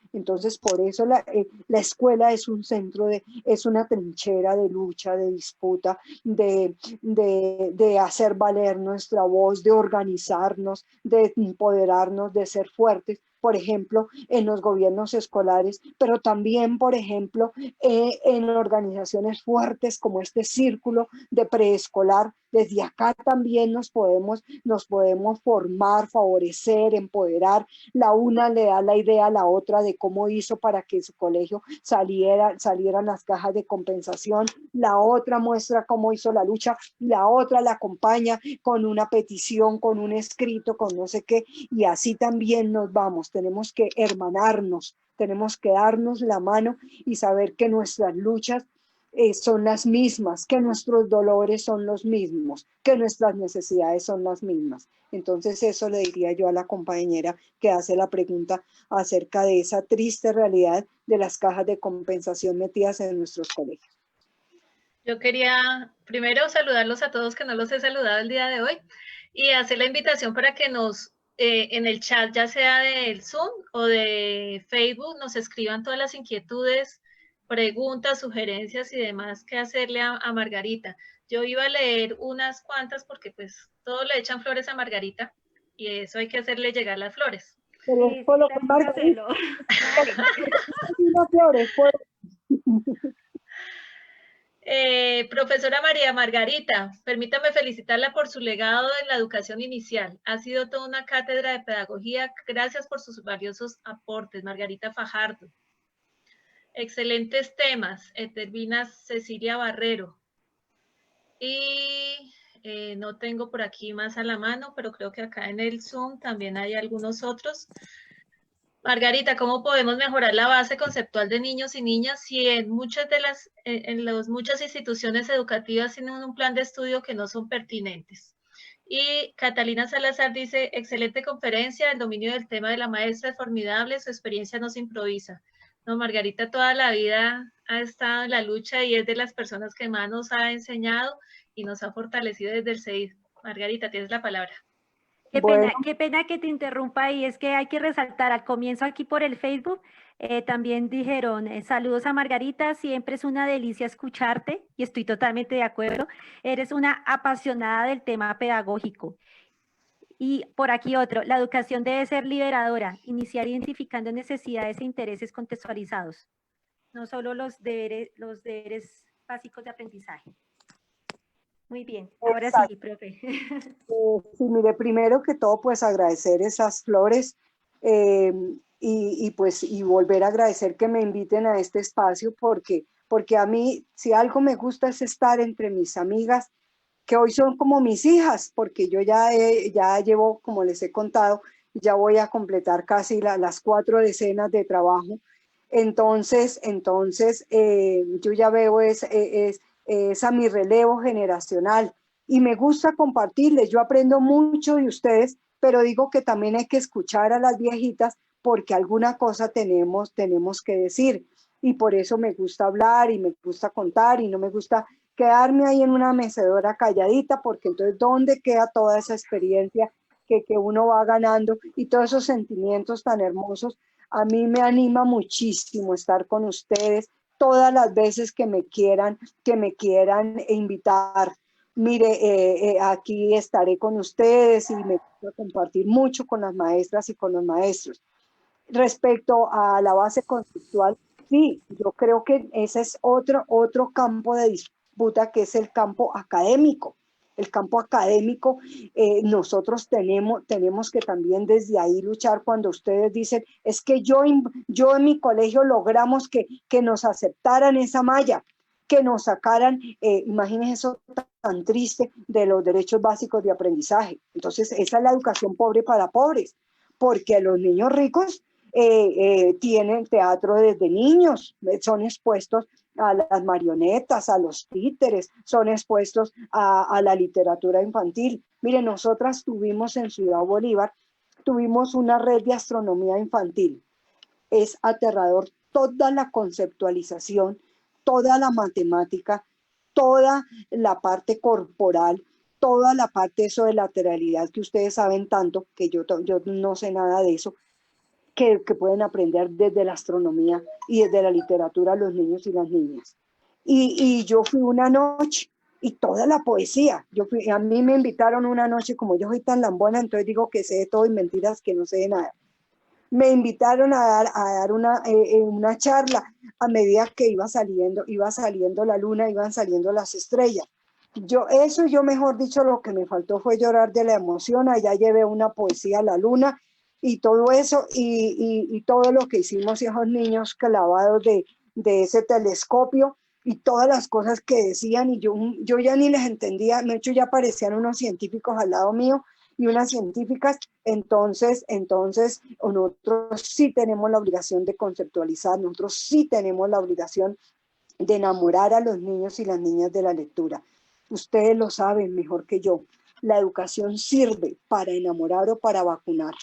por eso la escuela es un centro es una trinchera de lucha, de disputa, de hacer valer nuestra voz, de organizarnos, de empoderarnos, de ser fuertes, por ejemplo, en los gobiernos escolares, pero también, por ejemplo, en organizaciones fuertes como este círculo de preescolar. Desde acá también nos podemos formar, favorecer, empoderar. La una le da la idea a la otra de cómo hizo para que su colegio salieran las cajas de compensación. La otra muestra cómo hizo la lucha. La otra la acompaña con una petición, con un escrito, con no sé qué. Y así también nos vamos. Tenemos que hermanarnos, tenemos que darnos la mano y saber que nuestras luchas son las mismas, que nuestros dolores son los mismos, que nuestras necesidades son las mismas. Entonces eso le diría yo a la compañera que hace la pregunta acerca de esa triste realidad de las cajas de compensación metidas en nuestros colegios. Yo quería primero saludarlos a todos que no los he saludado el día de hoy y hacer la invitación para que nos en el chat, ya sea del Zoom o de Facebook, nos escriban todas las inquietudes, preguntas, sugerencias y demás que hacerle a Margarita. Yo iba a leer unas cuantas porque pues todos le echan flores a Margarita y eso hay que hacerle llegar las flores. Pero Sí, es por lo que tenemos que Margarita, hacerlo. Dale. unas flores, Profesora María Margarita, permítame felicitarla por su legado en la educación inicial. Ha sido toda una cátedra de pedagogía. Gracias por sus valiosos aportes, Margarita Fajardo. Excelentes temas, Etelvina Cecilia Barrero. Y no tengo por aquí más a la mano, pero creo que acá en el Zoom también hay algunos otros. Margarita, ¿cómo podemos mejorar la base conceptual de niños y niñas si en muchas muchas instituciones educativas tienen un plan de estudio que no son pertinentes? Y Catalina Salazar dice, excelente conferencia, el dominio del tema de la maestra es formidable, su experiencia no se improvisa. No, Margarita toda la vida ha estado en la lucha y es de las personas que más nos ha enseñado y nos ha fortalecido desde el CEID. Margarita, tienes la palabra. Bueno, Qué pena que te interrumpa y es que hay que resaltar al comienzo aquí por el Facebook, también dijeron, saludos a Margarita, siempre es una delicia escucharte y estoy totalmente de acuerdo, eres una apasionada del tema pedagógico. Y por aquí otro, la educación debe ser liberadora, iniciar identificando necesidades e intereses contextualizados, no solo los deberes básicos de aprendizaje. Muy bien, ahora sí, exacto. profe. Sí, mire, primero que todo, pues agradecer esas flores y volver a agradecer que me inviten a este espacio porque a mí, si algo me gusta es estar entre mis amigas, que hoy son como mis hijas, porque yo ya llevo, como les he contado, ya voy a completar casi las 4 decenas de trabajo. Entonces yo ya veo es a mi relevo generacional y me gusta compartirles. Yo aprendo mucho de ustedes, pero digo que también hay que escuchar a las viejitas porque alguna cosa tenemos que decir. Y por eso me gusta hablar y me gusta contar y no me gusta quedarme ahí en una mecedora calladita, porque entonces ¿dónde queda toda esa experiencia que uno va ganando y todos esos sentimientos tan hermosos? A mí me anima muchísimo estar con ustedes todas las veces que me quieran invitar. Mire, aquí estaré con ustedes y me gusta compartir mucho con las maestras y con los maestros. Respecto a la base conceptual, sí, yo creo que ese es otro campo de disputa que es el campo académico. El campo académico, nosotros tenemos que también desde ahí luchar cuando ustedes dicen, es que yo en mi colegio logramos que nos aceptaran esa malla, que nos sacaran, imagínense eso tan triste de los derechos básicos de aprendizaje. Entonces, esa es la educación pobre para pobres, porque los niños ricos tienen teatro desde niños, son expuestos a las marionetas, a los títeres, son expuestos a la literatura infantil. Miren, nosotras tuvimos en Ciudad Bolívar, tuvimos una red de astronomía infantil. Es aterrador toda la conceptualización, toda la matemática, toda la parte corporal, toda la parte de eso de lateralidad que ustedes saben tanto, que yo no sé nada de eso, que pueden aprender desde la astronomía y desde la literatura los niños y las niñas. Y yo fui una noche y toda la poesía, a mí me invitaron una noche, como yo soy tan lambona, entonces digo que sé de todo y mentiras que no sé de nada. Me invitaron a dar una charla a medida que iba saliendo la luna, iban saliendo las estrellas. Yo mejor dicho, lo que me faltó fue llorar de la emoción. Allá llevé una poesía a la luna y todo eso, y todo lo que hicimos esos niños clavados de ese telescopio y todas las cosas que decían, y yo ya ni les entendía, de hecho ya parecían unos científicos al lado mío y unas científicas. Entonces nosotros sí tenemos la obligación de conceptualizar, nosotros sí tenemos la obligación de enamorar a los niños y las niñas de la lectura. Ustedes lo saben mejor que yo, la educación sirve para enamorar o para vacunar.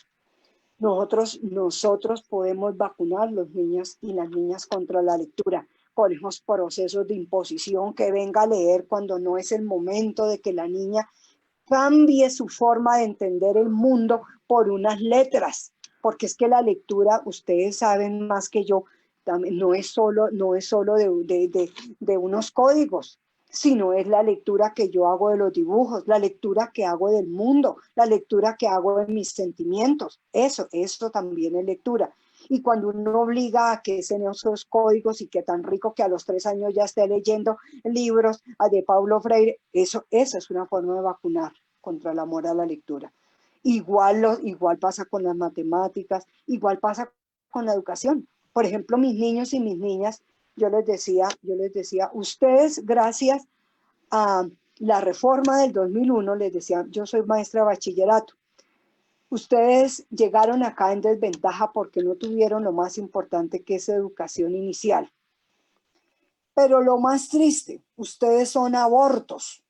Nosotros podemos vacunar los niños y las niñas contra la lectura, con esos procesos de imposición, que venga a leer cuando no es el momento, de que la niña cambie su forma de entender el mundo por unas letras, porque es que la lectura, ustedes saben más que yo, no es solo de unos códigos, sino es la lectura que yo hago de los dibujos, la lectura que hago del mundo, la lectura que hago de mis sentimientos. Eso también es lectura. Y cuando uno obliga a que sean esos códigos y que tan rico que a los 3 años ya esté leyendo libros de Paulo Freire, eso es una forma de vacunar contra el amor a la lectura. Igual pasa con las matemáticas, igual pasa con la educación. Por ejemplo, mis niños y mis niñas, yo les decía, ustedes gracias a la reforma del 2001, les decía, yo soy maestra de bachillerato, ustedes llegaron acá en desventaja porque no tuvieron lo más importante que es educación inicial. Pero lo más triste, ustedes son abortos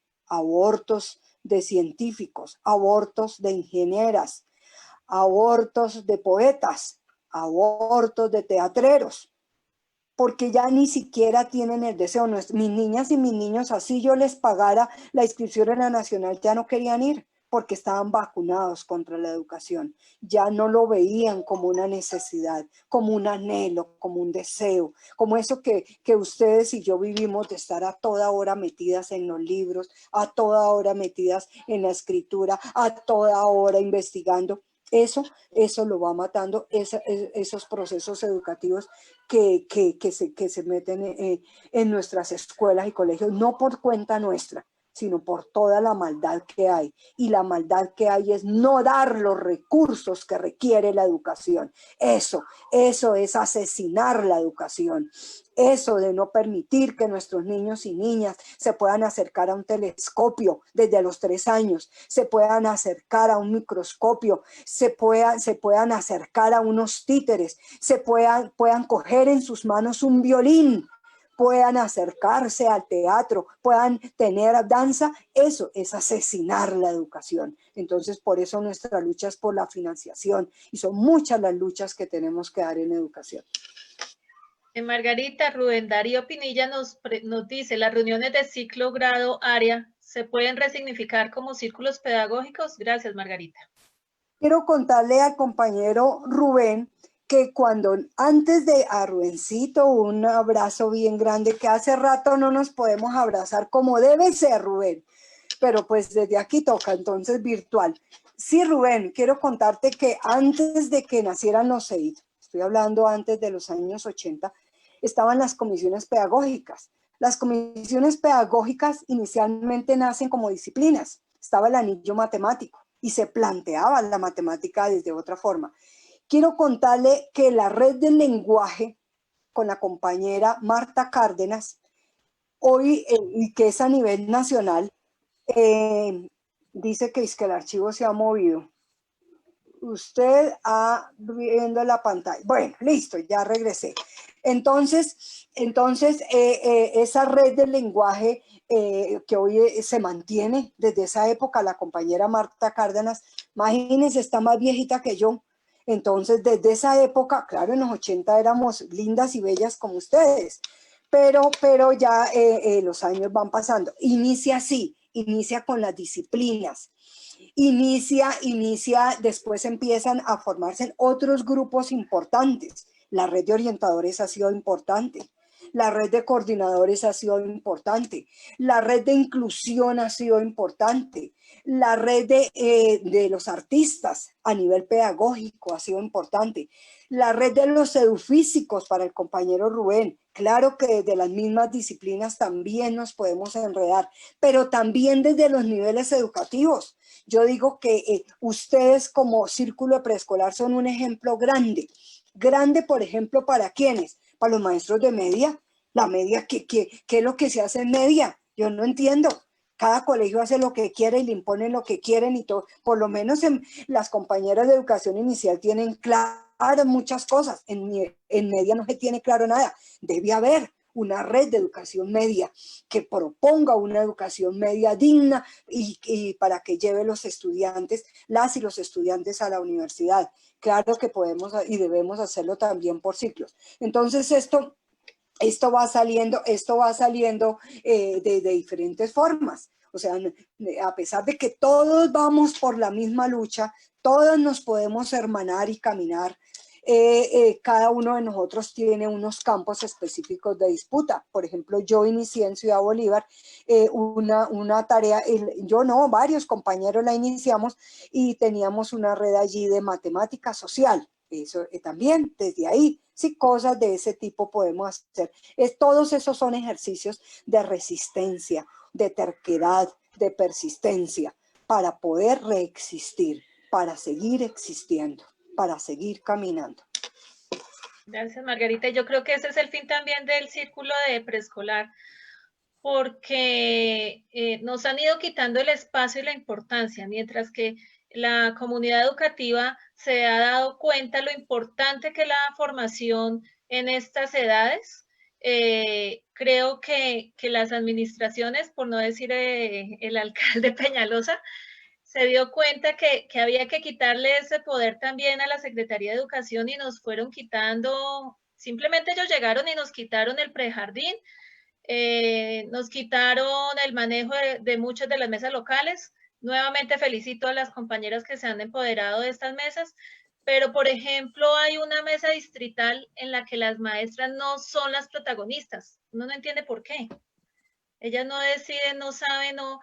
de científicos, abortos de ingenieras, abortos de poetas, abortos de teatreros, porque ya ni siquiera tienen el deseo. Mis niñas y mis niños, así yo les pagara la inscripción en la nacional, ya no querían ir, porque estaban vacunados contra la educación. Ya no lo veían como una necesidad, como un anhelo, como un deseo, como eso que ustedes y yo vivimos de estar a toda hora metidas en los libros, a toda hora metidas en la escritura, a toda hora investigando. Eso lo va matando, esos procesos educativos que se meten en nuestras escuelas y colegios, no por cuenta nuestra, sino por toda la maldad que hay. Y la maldad que hay es no dar los recursos que requiere la educación. Eso es asesinar la educación. Eso de no permitir que nuestros niños y niñas se puedan acercar a un telescopio desde los 3 años, se puedan acercar a un microscopio, se puedan acercar a unos títeres, puedan coger en sus manos un violín, puedan acercarse al teatro, puedan tener danza, eso es asesinar la educación. Entonces, por eso nuestra lucha es por la financiación y son muchas las luchas que tenemos que dar en educación. Margarita, Rubén Darío Pinilla nos dice, las reuniones de ciclo, grado, área, ¿se pueden resignificar como círculos pedagógicos? Gracias, Margarita. Quiero contarle al compañero Rubén que antes de a Rubencito, un abrazo bien grande, que hace rato no nos podemos abrazar como debe ser, Rubén, pero pues desde aquí toca, entonces virtual. Sí, Rubén, quiero contarte que antes de que nacieran los CEID, estoy hablando antes de los años 80, estaban las comisiones pedagógicas. Las comisiones pedagógicas inicialmente nacen como disciplinas, estaba el anillo matemático y se planteaba la matemática desde otra forma. Quiero contarle que la red del lenguaje con la compañera Marta Cárdenas, hoy, y que es a nivel nacional, dice que es que el archivo se ha movido. Usted viendo la pantalla. Bueno, listo, ya regresé. Entonces esa red del lenguaje que hoy se mantiene desde esa época, la compañera Marta Cárdenas, imagínense, está más viejita que yo. Entonces, desde esa época, claro, en los 80 éramos lindas y bellas como ustedes, pero ya los años van pasando. Inicia así, inicia con las disciplinas. Inicia, después empiezan a formarse otros grupos importantes. La red de orientadores ha sido importante. La red de coordinadores ha sido importante. La red de inclusión ha sido importante. La red de los artistas a nivel pedagógico ha sido importante. La red de los edufísicos para el compañero Rubén. Claro que desde las mismas disciplinas también nos podemos enredar, pero también desde los niveles educativos. Yo digo que ustedes como círculo de preescolar son un ejemplo grande. Grande, por ejemplo, ¿para quiénes? Para los maestros de media. La media, ¿qué es lo que se hace en media? Yo no entiendo. Cada colegio hace lo que quiere y le imponen lo que quieren y todo. Por lo menos las compañeras de educación inicial tienen claras muchas cosas. En media no se tiene claro nada. Debe haber una red de educación media que proponga una educación media digna y para que lleve los estudiantes, las y los estudiantes a la universidad. Claro que podemos y debemos hacerlo también por ciclos. Entonces esto va saliendo de diferentes formas. O sea, a pesar de que todos vamos por la misma lucha, todos nos podemos hermanar y caminar, cada uno de nosotros tiene unos campos específicos de disputa. Por ejemplo, yo inicié en Ciudad Bolívar una tarea, varios compañeros la iniciamos y teníamos una red allí de matemática social. Eso también, desde ahí, sí, cosas de ese tipo podemos hacer. Todos esos son ejercicios de resistencia, de terquedad, de persistencia, para poder reexistir, para seguir existiendo, para seguir caminando. Gracias, Margarita. Yo creo que ese es el fin también del círculo de preescolar, porque nos han ido quitando el espacio y la importancia, mientras que la comunidad educativa se ha dado cuenta lo importante que es la formación en estas edades. Creo que las administraciones, por no decir el alcalde Peñalosa, se dio cuenta que había que quitarle ese poder también a la Secretaría de Educación y nos fueron quitando, simplemente ellos llegaron y nos quitaron el prejardín, nos quitaron el manejo de muchas de las mesas locales. Nuevamente felicito a las compañeras que se han empoderado de estas mesas, pero por ejemplo hay una mesa distrital en la que las maestras no son las protagonistas. Uno no entiende por qué. Ellas no deciden, no saben, no,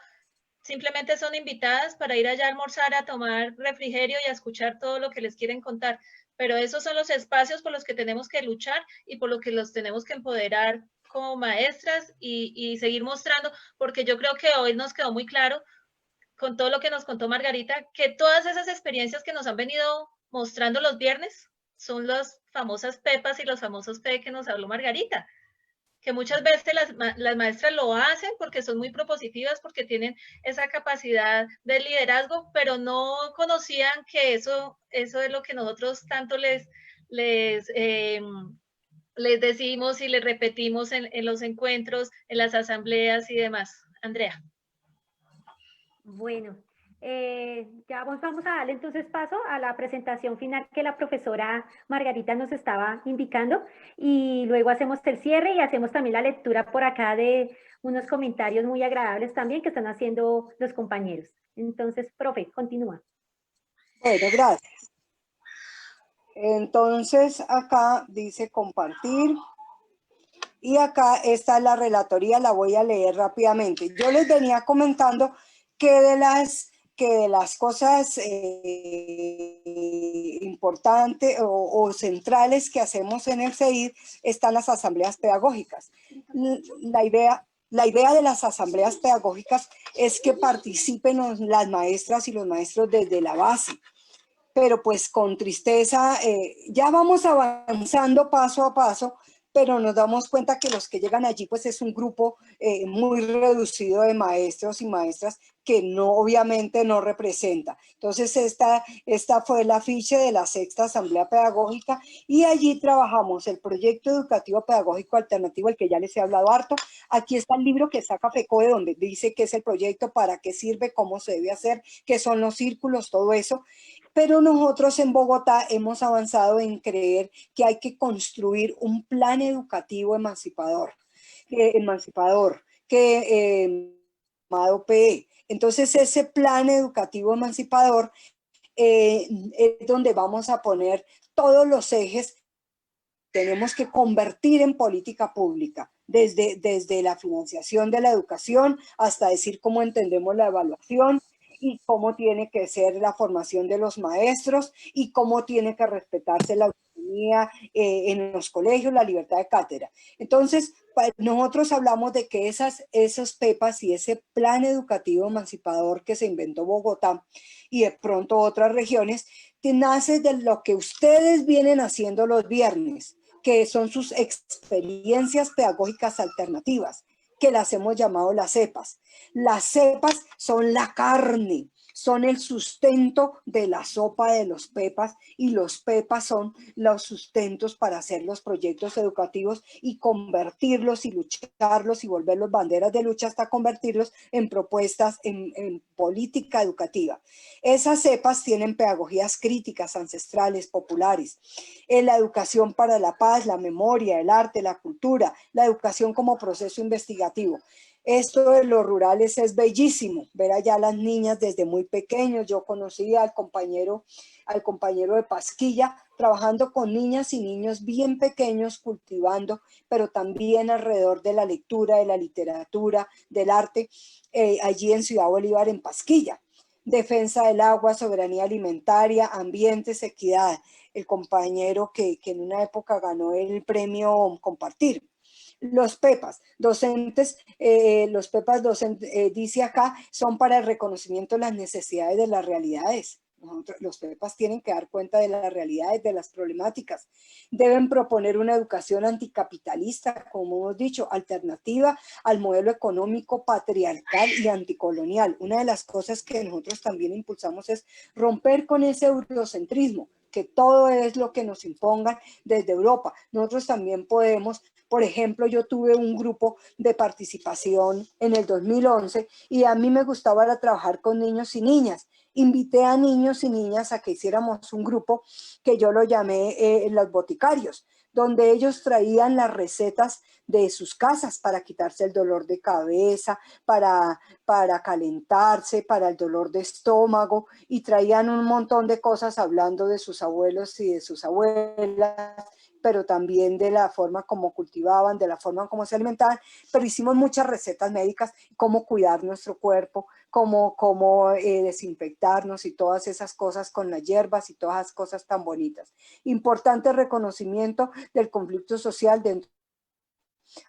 simplemente son invitadas para ir allá a almorzar, a tomar refrigerio y a escuchar todo lo que les quieren contar. Pero esos son los espacios por los que tenemos que luchar y por los que los tenemos que empoderar como maestras y seguir mostrando, porque yo creo que hoy nos quedó muy claro con todo lo que nos contó Margarita, que todas esas experiencias que nos han venido mostrando los viernes son las famosas pepas y los famosos P que nos habló Margarita, que muchas veces las maestras lo hacen porque son muy propositivas, porque tienen esa capacidad de liderazgo, pero no conocían que eso es lo que nosotros tanto les decimos y les repetimos en los encuentros, en las asambleas y demás. Andrea. Bueno, ya vamos a darle entonces paso a la presentación final que la profesora Margarita nos estaba indicando y luego hacemos el cierre y hacemos también la lectura por acá de unos comentarios muy agradables también que están haciendo los compañeros. Entonces, profe, continúa. Bueno, gracias. Entonces, acá dice compartir. Y acá está la relatoría, la voy a leer rápidamente. Yo les venía comentando que de las cosas importantes o centrales que hacemos en el CEID están las asambleas pedagógicas. La idea de las asambleas pedagógicas es que participen las maestras y los maestros desde la base. Pero pues con tristeza ya vamos avanzando paso a paso, pero nos damos cuenta que los que llegan allí pues es un grupo muy reducido de maestros y maestras que obviamente no representa. Entonces esta fue el afiche de la 6ª Asamblea Pedagógica y allí trabajamos el proyecto educativo pedagógico alternativo, el que ya les he hablado harto. Aquí está el libro que saca FECODE donde dice qué es el proyecto, para qué sirve, cómo se debe hacer, qué son los círculos, todo eso. Pero nosotros en Bogotá hemos avanzado en creer que hay que construir un plan educativo emancipador llamado PE. Entonces ese plan educativo emancipador es donde vamos a poner todos los ejes. Tenemos que convertir en política pública, desde la financiación de la educación hasta decir cómo entendemos la evaluación, y cómo tiene que ser la formación de los maestros y cómo tiene que respetarse la autonomía en los colegios, la libertad de cátedra. Entonces, nosotros hablamos de que esos PEPAS y ese plan educativo emancipador que se inventó Bogotá y de pronto otras regiones, que nace de lo que ustedes vienen haciendo los viernes, que son sus experiencias pedagógicas alternativas, que las hemos llamado las cepas. Las cepas son la carne, son el sustento de la sopa de los pepas y los pepas son los sustentos para hacer los proyectos educativos y convertirlos y lucharlos y volverlos banderas de lucha hasta convertirlos en propuestas en política educativa. Esas cepas tienen pedagogías críticas, ancestrales, populares, la educación para la paz, la memoria, el arte, la cultura, la educación como proceso investigativo. Esto de los rurales es bellísimo, ver allá a las niñas desde muy pequeños. Yo conocí al compañero de Pasquilla, trabajando con niñas y niños bien pequeños, cultivando, pero también alrededor de la lectura, de la literatura, del arte, allí en Ciudad Bolívar, en Pasquilla. Defensa del agua, soberanía alimentaria, ambientes, equidad. El compañero que en una época ganó el premio Compartir. Los PEPAS docentes, dice acá, son para el reconocimiento de las necesidades de las realidades. Los PEPAS tienen que dar cuenta de las realidades, de las problemáticas. Deben proponer una educación anticapitalista, como hemos dicho, alternativa al modelo económico patriarcal y anticolonial. Una de las cosas que nosotros también impulsamos es romper con ese eurocentrismo, que todo es lo que nos impongan desde Europa. Nosotros también podemos. Por ejemplo, yo tuve un grupo de participación en el 2011 y a mí me gustaba trabajar con niños y niñas. Invité a niños y niñas a que hiciéramos un grupo que yo lo llamé los boticarios, donde ellos traían las recetas de sus casas para quitarse el dolor de cabeza, para calentarse, para el dolor de estómago, y traían un montón de cosas hablando de sus abuelos y de sus abuelas, pero también de la forma como cultivaban, de la forma como se alimentaban, pero hicimos muchas recetas médicas, cómo cuidar nuestro cuerpo, cómo desinfectarnos y todas esas cosas con las hierbas y todas esas cosas tan bonitas. Importante reconocimiento del conflicto social dentro,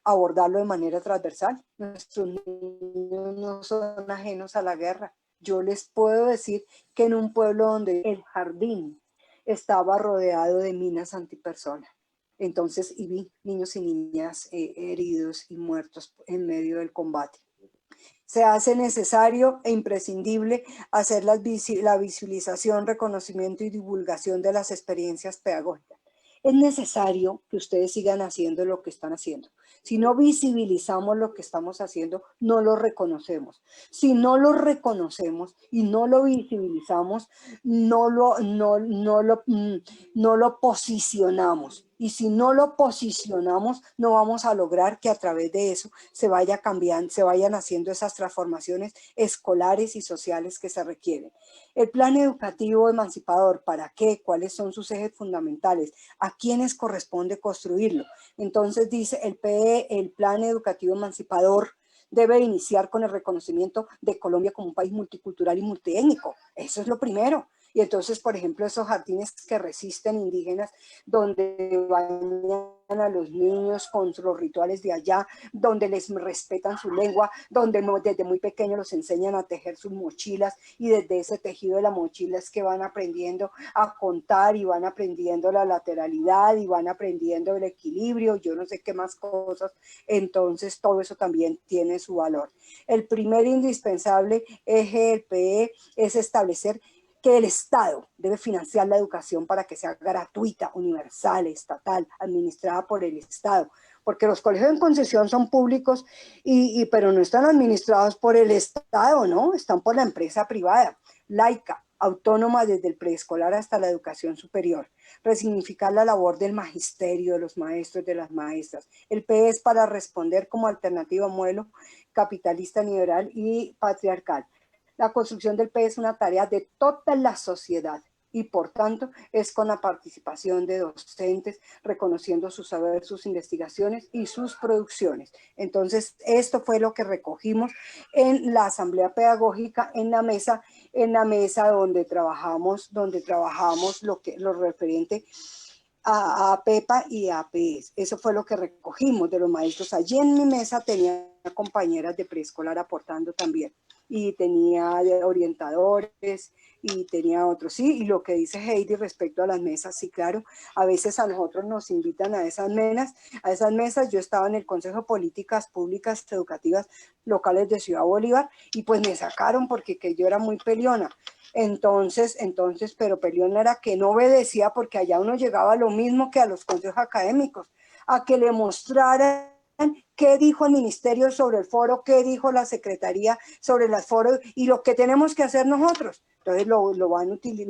abordarlo de manera transversal. Nuestros niños no son ajenos a la guerra. Yo les puedo decir que en un pueblo donde el jardín estaba rodeado de minas antipersona. Entonces, y vi niños y niñas heridos y muertos en medio del combate. Se hace necesario e imprescindible hacer la visibilización, reconocimiento y divulgación de las experiencias pedagógicas. Es necesario que ustedes sigan haciendo lo que están haciendo. Si no visibilizamos lo que estamos haciendo, no lo reconocemos. Si no lo reconocemos y no lo visibilizamos, no lo posicionamos. Y si no lo posicionamos, no vamos a lograr que a través de eso se vaya cambiando, se vayan haciendo esas transformaciones escolares y sociales que se requieren. El plan educativo emancipador, ¿para qué? ¿Cuáles son sus ejes fundamentales? ¿A quiénes corresponde construirlo? Entonces dice el PE, el plan educativo emancipador debe iniciar con el reconocimiento de Colombia como un país multicultural y multiétnico. Eso es lo primero. Y entonces, por ejemplo, esos jardines que resisten indígenas, donde bañan a los niños con los rituales de allá, donde les respetan su lengua, donde desde muy pequeños los enseñan a tejer sus mochilas, y desde ese tejido de la mochila es que van aprendiendo a contar y van aprendiendo la lateralidad y van aprendiendo el equilibrio, yo no sé qué más cosas. Entonces todo eso también tiene su valor. El primer indispensable eje del PE es establecer que el Estado debe financiar la educación para que sea gratuita, universal, estatal, administrada por el Estado, porque los colegios en concesión son públicos, pero no están administrados por el Estado, ¿no? Están por la empresa privada, laica, autónoma desde el preescolar hasta la educación superior. Resignificar la labor del magisterio, de los maestros, de las maestras. El PE es para responder como alternativa a un modelo capitalista, liberal y patriarcal. La construcción del PE es una tarea de toda la sociedad y por tanto es con la participación de docentes, reconociendo su saber, sus investigaciones y sus producciones. Entonces, esto fue lo que recogimos en la asamblea pedagógica, en la mesa donde trabajamos lo referente a PEPA y a APS. Eso fue lo que recogimos de los maestros. Allí en mi mesa tenía compañeras de preescolar aportando también, y tenía orientadores y tenía otros, sí, y lo que dice Heidi respecto a las mesas, sí, claro, a veces a nosotros nos invitan a esas mesas. Yo estaba en el Consejo de Políticas Públicas Educativas Locales de Ciudad Bolívar y pues me sacaron porque que yo era muy peleona. Entonces, pero peleona era que no obedecía, porque allá uno llegaba a lo mismo que a los consejos académicos, a que le mostraran qué dijo el ministerio sobre el foro, qué dijo la secretaría sobre el foro y lo que tenemos que hacer nosotros. Entonces lo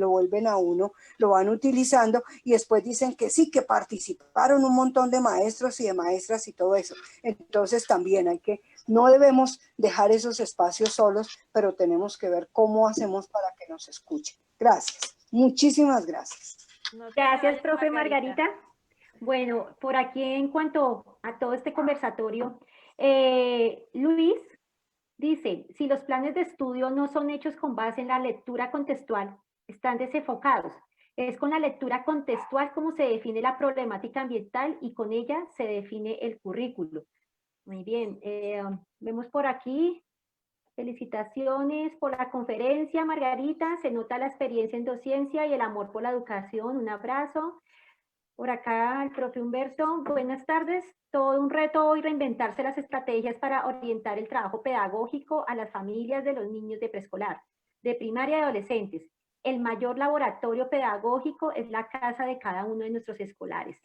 vuelven a uno, lo van utilizando y después dicen que sí, que participaron un montón de maestros y de maestras y todo eso. Entonces también hay que no debemos dejar esos espacios solos, pero tenemos que ver cómo hacemos para que nos escuchen. Gracias, muchísimas gracias. No te Gracias, vayas, profe Margarita. Bueno, por aquí en cuanto a todo este conversatorio, Luis dice, si los planes de estudio no son hechos con base en la lectura contextual, están desenfocados. Es con la lectura contextual como se define la problemática ambiental y con ella se define el currículo. Muy bien, vemos por aquí, felicitaciones por la conferencia, Margarita, se nota la experiencia en docencia y el amor por la educación, un abrazo. Por acá el profe Humberto, buenas tardes. Todo un reto hoy reinventarse las estrategias para orientar el trabajo pedagógico a las familias de los niños de preescolar, de primaria y adolescentes. El mayor laboratorio pedagógico es la casa de cada uno de nuestros escolares.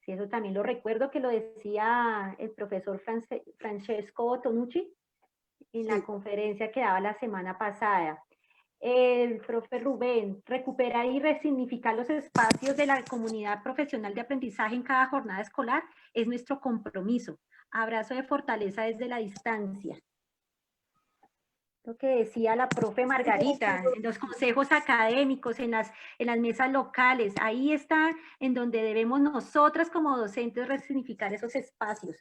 Sí, eso también lo recuerdo que lo decía el profesor Francesco Tonucci en la conferencia que daba la semana pasada. El profe Rubén, recuperar y resignificar los espacios de la comunidad profesional de aprendizaje en cada jornada escolar es nuestro compromiso. Abrazo de fortaleza desde la distancia. Lo que decía la profe Margarita, en los consejos académicos, en las mesas locales, ahí está en donde debemos nosotras como docentes resignificar esos espacios,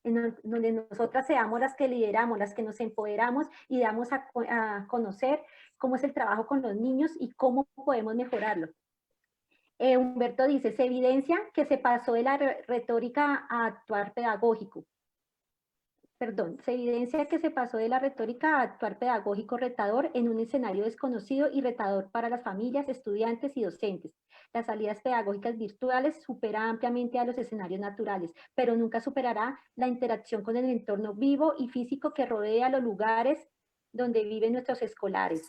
en donde nosotras seamos las que lideramos, las que nos empoderamos y damos a conocer cómo es el trabajo con los niños y cómo podemos mejorarlo. Humberto dice, se evidencia que se pasó de la retórica a actuar pedagógico. Perdón, se evidencia que se pasó de la retórica a actuar pedagógico retador en un escenario desconocido y retador para las familias, estudiantes y docentes. Las salidas pedagógicas virtuales superan ampliamente a los escenarios naturales, pero nunca superará la interacción con el entorno vivo y físico que rodea los lugares donde viven nuestros escolares.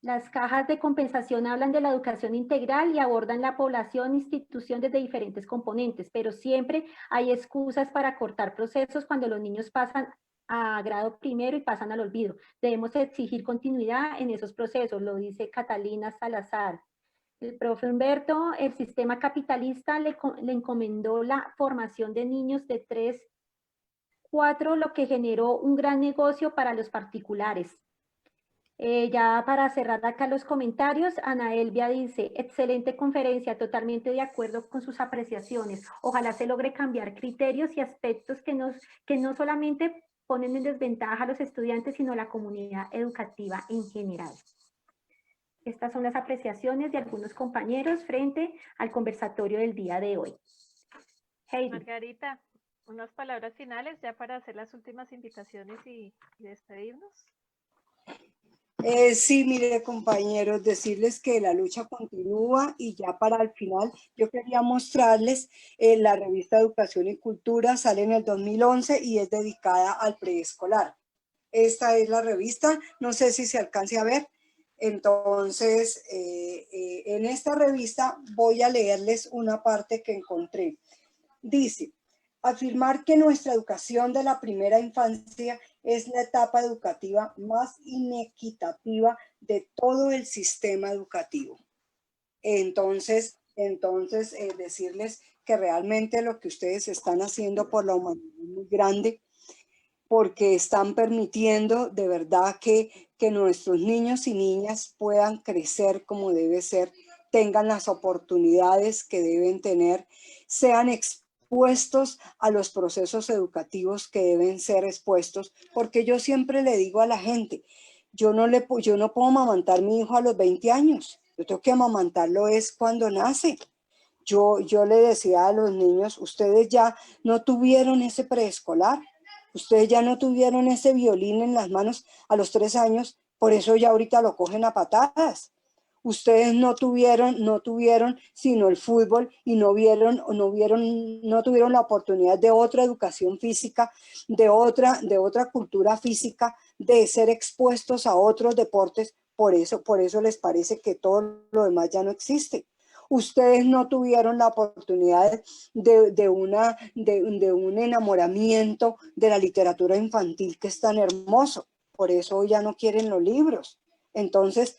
Las cajas de compensación hablan de la educación integral y abordan la población e institución desde diferentes componentes, pero siempre hay excusas para cortar procesos cuando los niños pasan a grado primero y pasan al olvido. Debemos exigir continuidad en esos procesos, lo dice Catalina Salazar. El profe Humberto, el sistema capitalista le encomendó la formación de niños de 3, 4, lo que generó un gran negocio para los particulares. Ya para cerrar acá los comentarios, Ana Elvia dice, excelente conferencia, totalmente de acuerdo con sus apreciaciones. Ojalá se logre cambiar criterios y aspectos que no solamente ponen en desventaja a los estudiantes, sino a la comunidad educativa en general. Estas son las apreciaciones de algunos compañeros frente al conversatorio del día de hoy. Heidi. Margarita, unas palabras finales ya para hacer las últimas invitaciones y despedirnos. Sí, mire, compañeros, decirles que la lucha continúa y ya para el final yo quería mostrarles la revista Educación y Cultura, sale en el 2011 y es dedicada al preescolar. Esta es la revista, no sé si se alcance a ver. Entonces, en esta revista voy a leerles una parte que encontré. Dice, afirmar que nuestra educación de la primera infancia es la etapa educativa más inequitativa de todo el sistema educativo. Entonces decirles que realmente lo que ustedes están haciendo por la humanidad es muy grande, porque están permitiendo de verdad que nuestros niños y niñas puedan crecer como debe ser, tengan las oportunidades que deben tener, sean expuestos a los procesos educativos que deben ser expuestos, porque yo siempre le digo a la gente, yo no puedo amamantar a mi hijo a los 20 años, yo tengo que amamantarlo es cuando nace. Yo le decía a los niños, ustedes ya no tuvieron ese preescolar, ustedes ya no tuvieron ese violín en las manos a los 3 años, por eso ya ahorita lo cogen a patadas. Ustedes no tuvieron sino el fútbol y no tuvieron la oportunidad de otra educación física, de otra cultura física, de ser expuestos a otros deportes, por eso les parece que todo lo demás ya no existe. Ustedes no tuvieron la oportunidad de un enamoramiento de la literatura infantil que es tan hermoso, por eso ya no quieren los libros. Entonces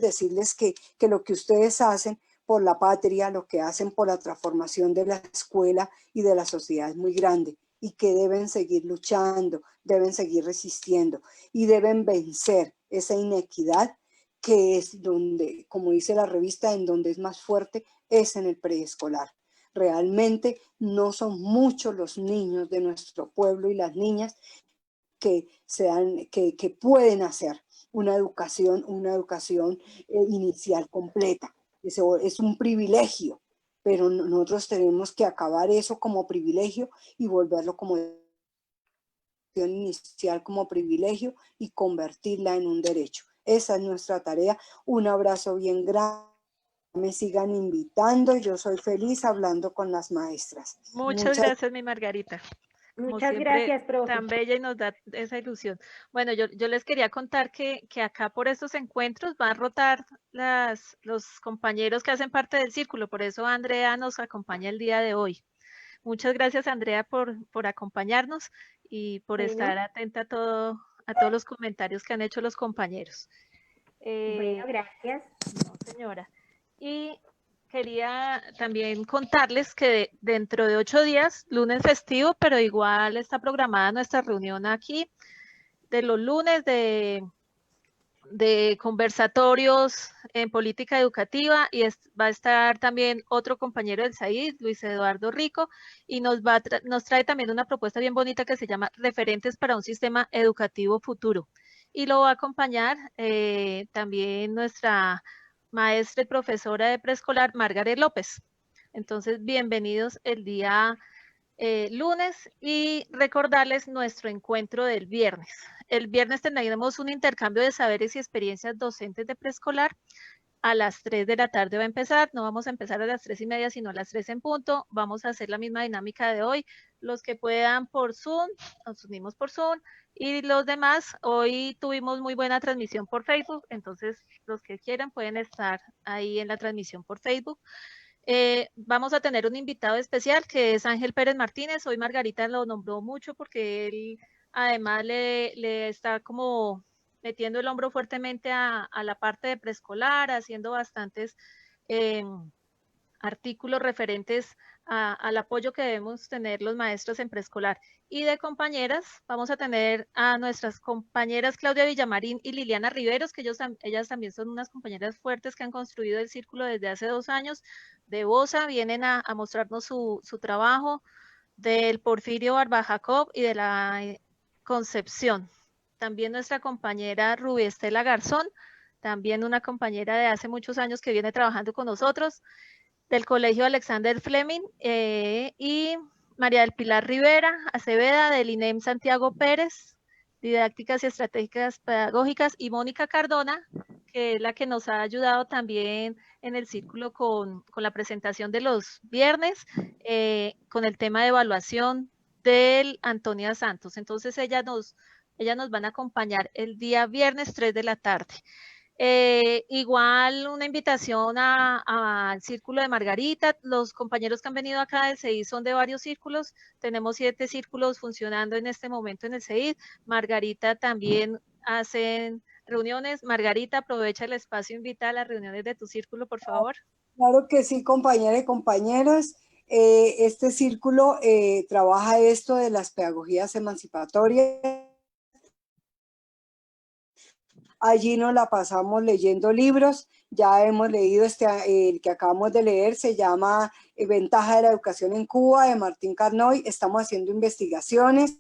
decirles que lo que ustedes hacen por la patria, lo que hacen por la transformación de la escuela y de la sociedad es muy grande. y que deben seguir luchando, deben seguir resistiendo y deben vencer esa inequidad que es donde, como dice la revista, en donde es más fuerte es en el preescolar. Realmente no son muchos los niños de nuestro pueblo y las niñas que pueden hacer una educación inicial completa. Eso es un privilegio, pero nosotros tenemos que acabar eso como privilegio y volverlo como educación inicial como privilegio y convertirla en un derecho. Esa es nuestra tarea. Un abrazo bien grande. Me sigan invitando. Yo soy feliz hablando con las maestras. Muchas gracias, mi Margarita. Muchas gracias, profe. Tan bella y nos da esa ilusión. Bueno, yo les quería contar que acá por estos encuentros van a rotar los compañeros que hacen parte del círculo. Por eso Andrea nos acompaña el día de hoy. Muchas gracias, Andrea, por acompañarnos y por estar atenta a todos los comentarios que han hecho los compañeros. Bueno, gracias. No, señora. Y quería también contarles que dentro de 8 días, lunes festivo, pero igual está programada nuestra reunión aquí de los lunes de conversatorios en política educativa y va a estar también otro compañero del SAID, Luis Eduardo Rico, y nos trae también una propuesta bien bonita que se llama Referentes para un Sistema Educativo Futuro. Y lo va a acompañar también nuestra maestra y profesora de preescolar, Margaret López. Entonces, bienvenidos el día lunes y recordarles nuestro encuentro del viernes. El viernes tendremos un intercambio de saberes y experiencias docentes de preescolar. A las 3 de la tarde va a empezar, no vamos a empezar a las 3:30, sino a las 3 en punto. Vamos a hacer la misma dinámica de hoy. Los que puedan por Zoom, nos unimos por Zoom, y los demás, hoy tuvimos muy buena transmisión por Facebook, entonces los que quieran pueden estar ahí en la transmisión por Facebook. Vamos a tener un invitado especial que es Ángel Pérez Martínez. Hoy Margarita lo nombró mucho porque él además le está como metiendo el hombro fuertemente a la parte de preescolar, haciendo bastantes artículos referentes al apoyo que debemos tener los maestros en preescolar. Y de compañeras, vamos a tener a nuestras compañeras Claudia Villamarín y Liliana Riveros, que ellas también son unas compañeras fuertes que han construido el círculo desde hace 2 años. De BOSA vienen a mostrarnos su trabajo, del Porfirio Barba Jacob y de la Concepción. También nuestra compañera Rubí Estela Garzón, también una compañera de hace muchos años que viene trabajando con nosotros, del Colegio Alexander Fleming, y María del Pilar Rivera Aceveda, del INEM Santiago Pérez, Didácticas y Estratégicas Pedagógicas, y Mónica Cardona, que es la que nos ha ayudado también en el círculo con la presentación de los viernes, con el tema de evaluación del Antonia Santos. Entonces ellas nos van a acompañar el día viernes 3 de la tarde. Igual una invitación al Círculo de Margarita. Los compañeros que han venido acá del CEID son de varios círculos. Tenemos 7 círculos funcionando en este momento en el CEID. Margarita también hacen reuniones. Margarita, aprovecha el espacio, invita a las reuniones de tu círculo, por favor. Claro que sí, compañeras y compañeras. Este círculo trabaja esto de las pedagogías emancipatorias. Allí nos la pasamos leyendo libros. Ya hemos leído el que acabamos de leer, se llama Ventaja de la Educación en Cuba, de Martín Carnoy. Estamos haciendo investigaciones.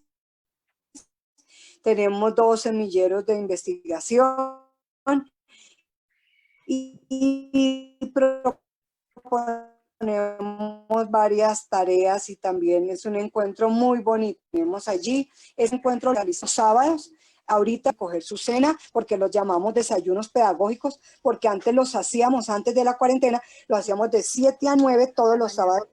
Tenemos 2 semilleros de investigación y proponemos varias tareas, y también es un encuentro muy bonito. Tenemos allí, ese encuentro lo realizamos sábados. Ahorita coger su cena, porque los llamamos desayunos pedagógicos, porque antes los hacíamos, antes de la cuarentena, lo hacíamos de 7 a 9 todos los sábados,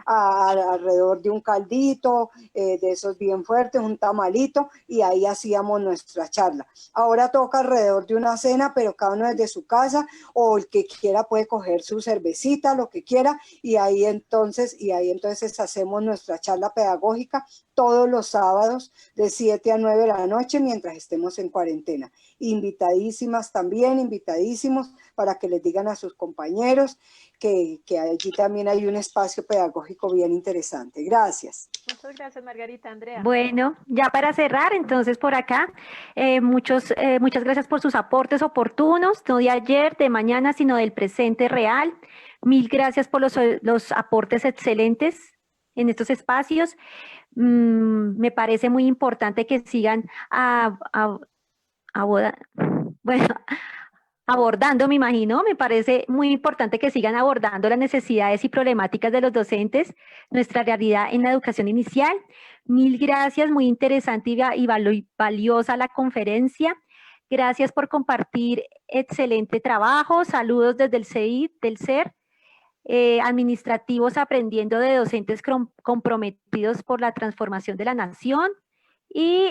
alrededor de un caldito, de esos bien fuertes, un tamalito, y ahí hacíamos nuestra charla. Ahora toca alrededor de una cena, pero cada uno desde su casa, o el que quiera puede coger su cervecita, lo que quiera, y ahí entonces hacemos nuestra charla pedagógica todos los sábados de 7 a 9 de la noche mientras estemos en cuarentena. Invitadísimas también, invitadísimos para que les digan a sus compañeros que allí también hay un espacio espacio pedagógico bien interesante. Gracias. Muchas gracias, Margarita. Andrea. Bueno, ya para cerrar, entonces por acá, muchas gracias por sus aportes oportunos, no de ayer, de mañana, sino del presente real. Mil gracias por los aportes excelentes en estos espacios. Me parece muy importante que sigan bueno, abordando, me imagino, me parece muy importante que sigan abordando las necesidades y problemáticas de los docentes, nuestra realidad en la educación inicial. Mil gracias, muy interesante y valiosa la conferencia. Gracias por compartir excelente trabajo. Saludos desde el CEID, del SER. Administrativos aprendiendo de docentes comprometidos por la transformación de la nación. Y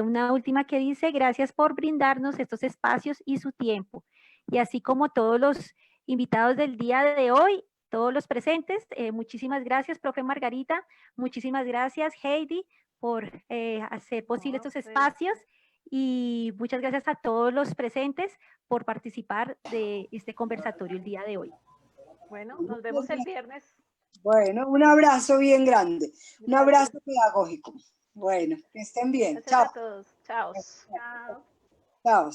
una última que dice, gracias por brindarnos estos espacios y su tiempo. Y así como todos los invitados del día de hoy, todos los presentes, muchísimas gracias, profe Margarita, muchísimas gracias, Heidi, por hacer posible estos espacios, y muchas gracias a todos los presentes por participar de este conversatorio el día de hoy. Bueno, nos vemos el viernes. Bueno, un abrazo bien grande, un abrazo pedagógico. Bueno, que estén bien. Gracias Chao. a todos. Chao. Chao.